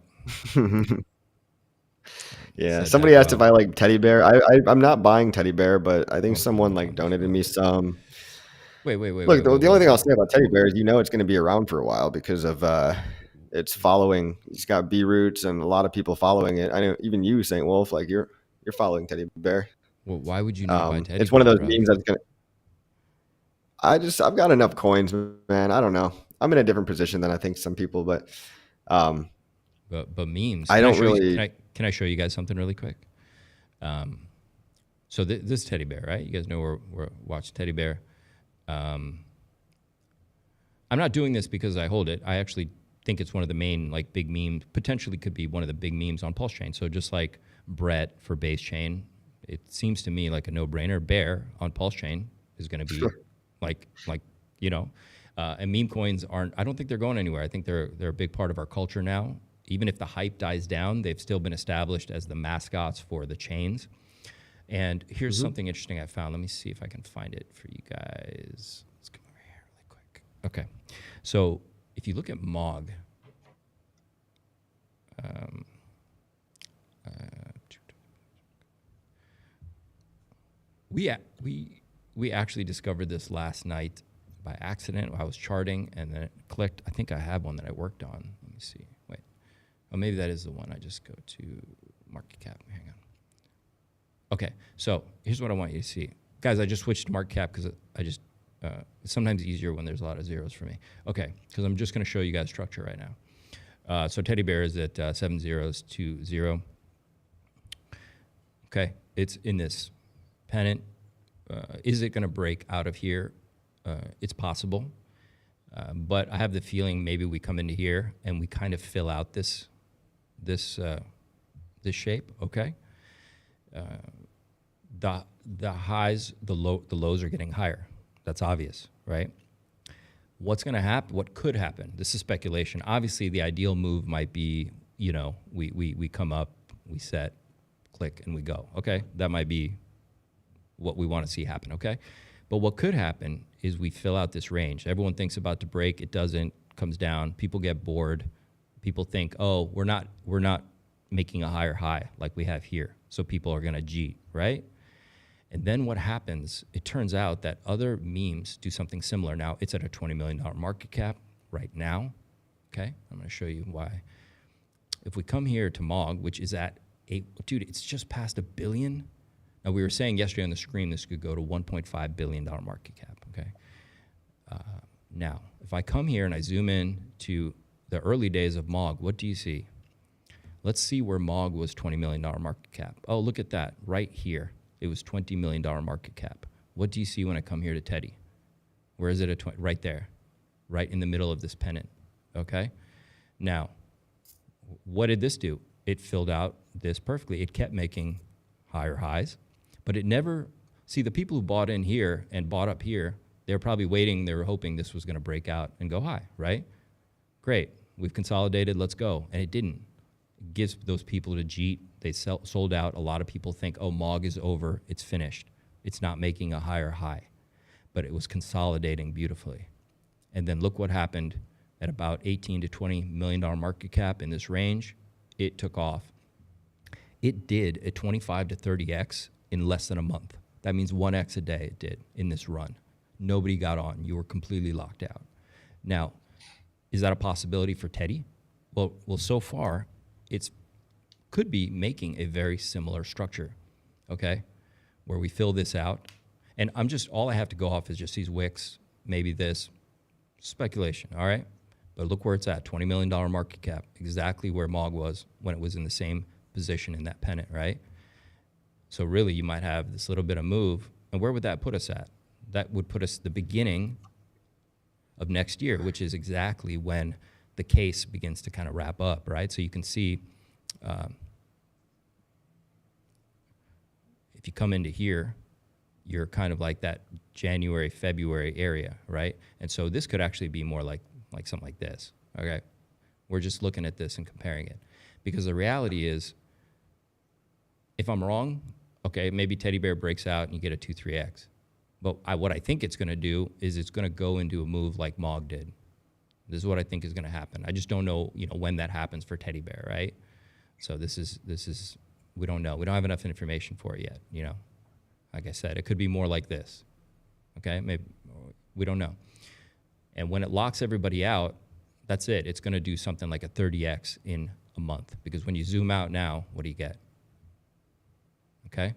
S2: Yeah. Somebody asked if I like teddy bear. I'm not buying teddy bear, but I think someone like donated me some.
S1: Wait.
S2: Look, the only thing I'll say about teddy bear is it's going to be around for a while because of it's following. It's got B roots and a lot of people following it. I know even you, SAINTwolf, like you're following teddy bear.
S1: Well, why would you not buy teddy bear?
S2: It's one of those memes that's gonna. I've got enough coins, man. I don't know. I'm in a different position than I think some people, but
S1: memes.
S2: I don't really.
S1: Can I show you guys something really quick? So this teddy bear, right? You guys know we're watching teddy bear. I'm not doing this because I hold it. I actually think it's one of the main like big memes. Potentially could be one of the big memes on PulseChain. So just like Brett for base chain, it seems to me like a no-brainer. Bear on PulseChain is going to be and meme coins aren't. I don't think they're going anywhere. I think they're a big part of our culture now. Even if the hype dies down, they've still been established as the mascots for the chains. And here's something interesting I found. Let me see if I can find it for you guys. Let's come over here really quick. Okay. So if you look at MOG, we actually discovered this last night by accident. I was charting and then it clicked. I think I have one that I worked on. Let me see. Wait. Oh, maybe that is the one. I just go to market cap. Hang on. Okay, so here's what I want you to see. Guys, I just switched to market cap because it's sometimes easier when there's a lot of zeros for me. Okay, because I'm just going to show you guys structure right now. So teddy bear is at 7020. Okay, it's in this pennant. Is it going to break out of here? It's possible. But I have the feeling maybe we come into here and we kind of fill out this shape, okay? The highs, the lows are getting higher. That's obvious, right? What's going to happen? What could happen? This is speculation. Obviously, the ideal move might be, we come up, we set, click, and we go. Okay, that might be what we want to see happen. Okay, but what could happen is we fill out this range. Everyone thinks about to break. It doesn't. Comes down. People get bored. People think, oh, we're not making a higher high like we have here. So people are going to G, right? And then what happens, it turns out that other memes do something similar. Now, it's at a $20 million market cap right now, okay? I'm going to show you why. If we come here to MOG, which is at dude, it's just past $1 billion. Now, we were saying yesterday on the screen this could go to $1.5 billion market cap, okay? Now, if I come here and I zoom in to the early days of MOG, what do you see? Let's see where MOG was $20 million market cap. Oh, look at that, right here. It was $20 million market cap. What do you see when I come here to Teddy? Where is it at? Right there, right in the middle of this pennant, okay? Now, what did this do? It filled out this perfectly. It kept making higher highs, but it never, see the people who bought in here and bought up here, they were probably waiting, they were hoping this was gonna break out and go high, right? Great, we've consolidated, let's go, and it didn't. It gives those people to jeet, they sold out. A lot of people think, oh, MOG is over, it's finished. It's not making a higher high, but it was consolidating beautifully. And then look what happened at about 18 to $20 million market cap in this range. It took off. It did a 25 to 30x in less than a month. That means 1x a day it did in this run. Nobody got on. You were completely locked out. Now, is that a possibility for Teddy? Well, so far, it's could be making a very similar structure, okay, where we fill this out. And all I have to go off is just these wicks, maybe this, speculation, all right? But look where it's at, $20 million market cap, exactly where MOG was when it was in the same position in that pennant, right? So really, you might have this little bit of move, and where would that put us at? That would put us the beginning of next year, which is exactly when the case begins to kind of wrap up, right? So you can see, if you come into here, you're kind of like that January, February area, right? And so this could actually be more like something like this, okay? We're just looking at this and comparing it. Because the reality is, if I'm wrong, okay, maybe teddy bear breaks out and you get a 2-3x. But what I think it's going to do is it's going to go into a move like Mog did. This is what I think is going to happen. I just don't know, when that happens for teddy bear, right? So this is we don't know. We don't have enough information for it yet, Like I said, it could be more like this. Okay? Maybe we don't know. And when it locks everybody out, that's it. It's going to do something like a 30x in a month, because when you zoom out now, what do you get? Okay?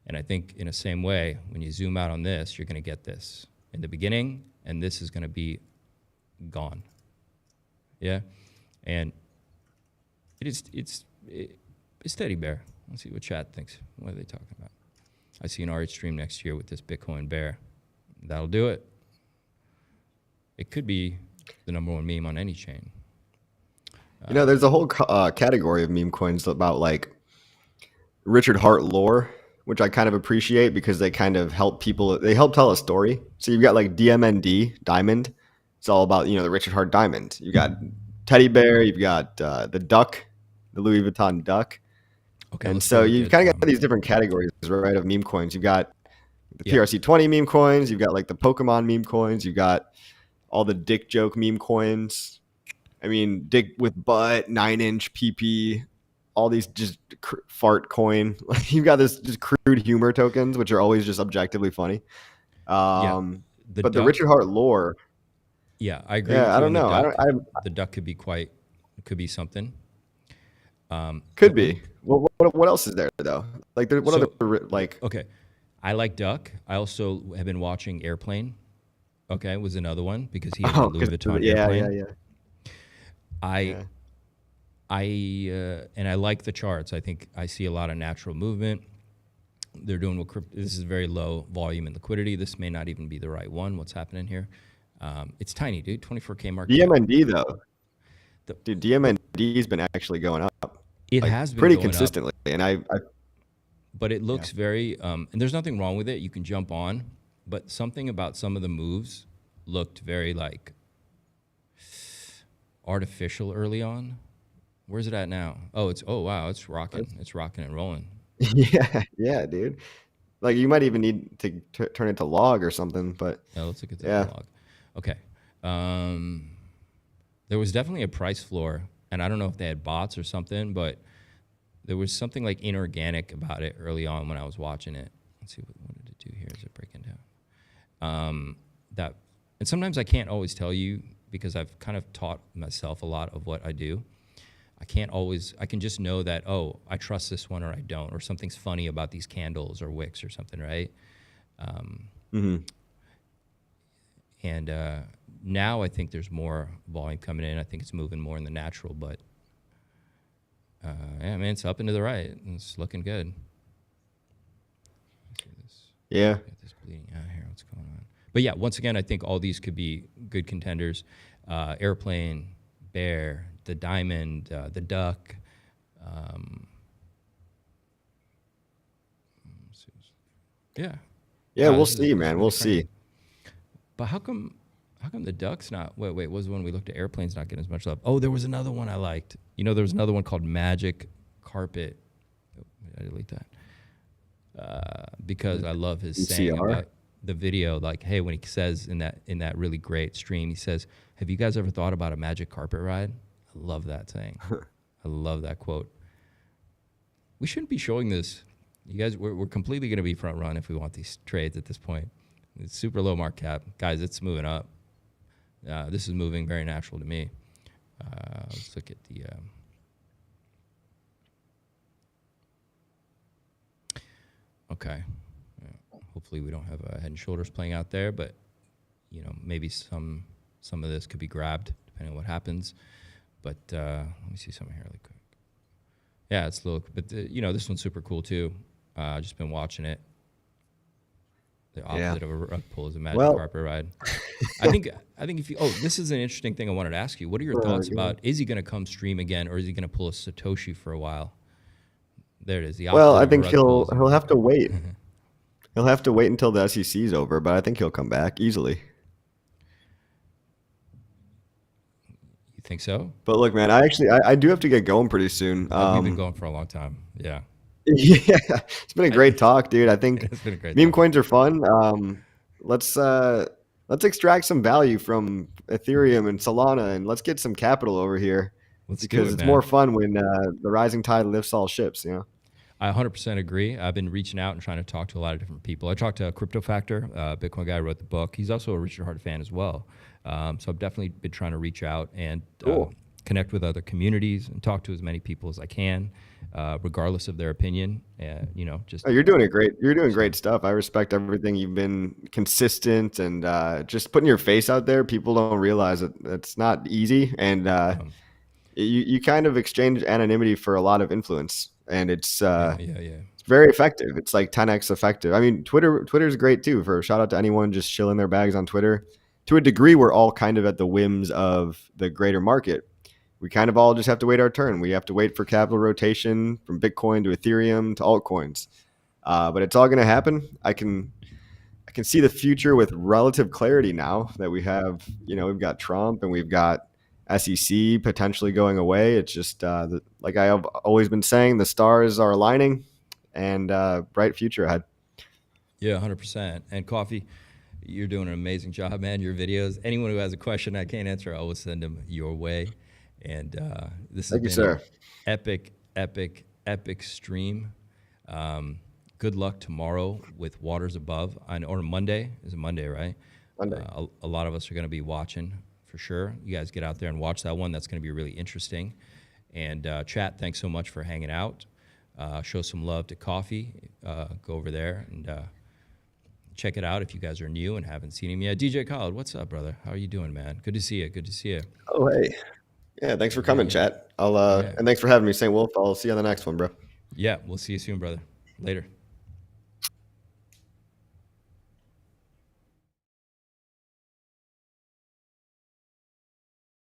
S1: And I think in the same way, when you zoom out on this, you're going to get this in the beginning, and this is going to be gone. Yeah? And it's teddy bear. Let's see what chat thinks. What are they talking about? I see an RH stream next year with this Bitcoin bear. That'll do it. It could be the #1 meme on any chain.
S2: There's a whole category of meme coins about like Richard Hart lore, which I kind of appreciate because they kind of help people. They help tell a story. So you've got like DMND, Diamond. It's all about, the Richard Hart diamond. You got teddy bear. You've got the duck, the Louis Vuitton duck.
S1: Okay,
S2: and so you've kind of got these different categories, right, of meme coins. You've got the PRC20 meme coins. You've got like the Pokemon meme coins. You've got all the dick joke meme coins. I mean, dick with butt, 9-inch PP, all these just fart coin. You've got this just crude humor tokens, which are always just objectively funny. But the Richard Hart lore.
S1: Yeah, I agree.
S2: Yeah, I don't know.
S1: The duck could be something.
S2: Could be. Well, what else is there though? Like, other like?
S1: Okay, I like duck. I also have been watching Airplane. Okay, was another one because he has a Louis Vuitton airplane. And I like the charts. I think I see a lot of natural movement. They're doing this is very low volume and liquidity. This may not even be the right one. What's happening here? It's tiny, dude. 24K market.
S2: DMND though. Dude, DMND has been actually going up.
S1: It has been
S2: pretty
S1: going
S2: consistently,
S1: up.
S2: And
S1: but it looks very, and there's nothing wrong with it. You can jump on, but something about some of the moves looked very like artificial early on. Where's it at now? Oh, wow, it's rocking. It's rocking and rolling.
S2: Yeah, dude. Like you might even need to turn it to log or something, but
S1: let's look at the log. Okay. There was definitely a price floor, and I don't know if they had bots or something, but there was something like inorganic about it early on when I was watching it. Let's see, what did it do here? Is it breaking down? And sometimes I can't always tell you because I've kind of taught myself a lot of what I do. I can just know that, I trust this one or I don't, or something's funny about these candles or wicks or something, right? And now I think there's more volume coming in. I think it's moving more in the natural, but it's up and to the right. It's looking good.
S2: Yeah.
S1: Get this bleeding out here. What's going on? But yeah, once again, I think all these could be good contenders. Airplane, bear, the diamond, the duck. Yeah,
S2: we'll see, man. We'll see.
S1: But how come the duck's not? Wait, what was the one we looked at? Airplane's not getting as much love. Oh, there was another one I liked. There was another one called Magic Carpet. Oh, did I delete that? Because I love his saying about the video. Like, hey, when he says in that really great stream, he says, "Have you guys ever thought about a magic carpet ride?" I love that saying. I love that quote. We shouldn't be showing this. You guys, we're completely going to be front run if we want these trades at this point. It's super low market cap. Guys, it's moving up. This is moving very natural to me. Let's look at the... okay. Hopefully we don't have Head and Shoulders playing out there, but maybe some of this could be grabbed depending on what happens. But let me see something here really quick. Yeah, it's low, but this one's super cool too. Just been watching it. The opposite of a rug pull is a magic carpet ride. I think if you this is an interesting thing I wanted to ask you. What are your thoughts about, is he going to come stream again, or is he going to pull a Satoshi for a while? There it is.
S2: Well, I think he'll have to wait. He'll have to wait until the SEC is over, but I think he'll come back easily.
S1: You think so?
S2: But look, man, I do have to get going pretty soon.
S1: We've been going for a long time. Yeah.
S2: Yeah, it's been a great talk, dude. I think
S1: It's been a great
S2: meme
S1: talk.
S2: coins are fun. Let's extract some value from Ethereum and Solana, and let's get some capital over here. Because it's more fun when the rising tide lifts all ships. You know.
S1: I 100% agree. I've been reaching out and trying to talk to a lot of different people. I talked to Crypto Factor, Bitcoin guy who wrote the book. He's also a Richard Hart fan as well. So I've definitely been trying to reach out and connect with other communities and talk to as many people as I can, regardless of their opinion. You know, just
S2: you're doing great stuff. I respect everything. You've been consistent and just putting your face out there. People don't realize that it's not easy, and you kind of exchange anonymity for a lot of influence. And it's it's very effective. It's like 10x effective. I mean, Twitter's great too. For shout out to anyone just shilling their bags on Twitter. To a degree, we're all kind of at the whims of the greater market. We kind of all just have to wait our turn. We have to wait for capital rotation from Bitcoin to Ethereum to altcoins. But it's all going to happen. I can see the future with relative clarity now that we have. You know, we've got Trump and we've got SEC potentially going away. It's just like I have always been saying, the stars are aligning and bright future ahead.
S1: Yeah, 100%. And Coffee, you're doing an amazing job, man. Your videos, anyone who has a question I can't answer, I will send them your way. And this has been an epic stream. Good luck tomorrow with Waters Above. Or Monday. Is it Monday, right?
S2: Monday.
S1: A lot of us are going to be watching. For sure. You guys get out there and watch that one. That's going to be really interesting. And chat, thanks so much for hanging out. Show some love to Coffee. Go over there and check it out if you guys are new and haven't seen him yet. DJ Khaled, what's up, brother? How are you doing, man? Good to see you.
S2: Oh, hey. Yeah, thanks for coming, chat. And thanks for having me, SAINTwolf. I'll see you on the next one, bro.
S1: Yeah, we'll see you soon, brother. Later.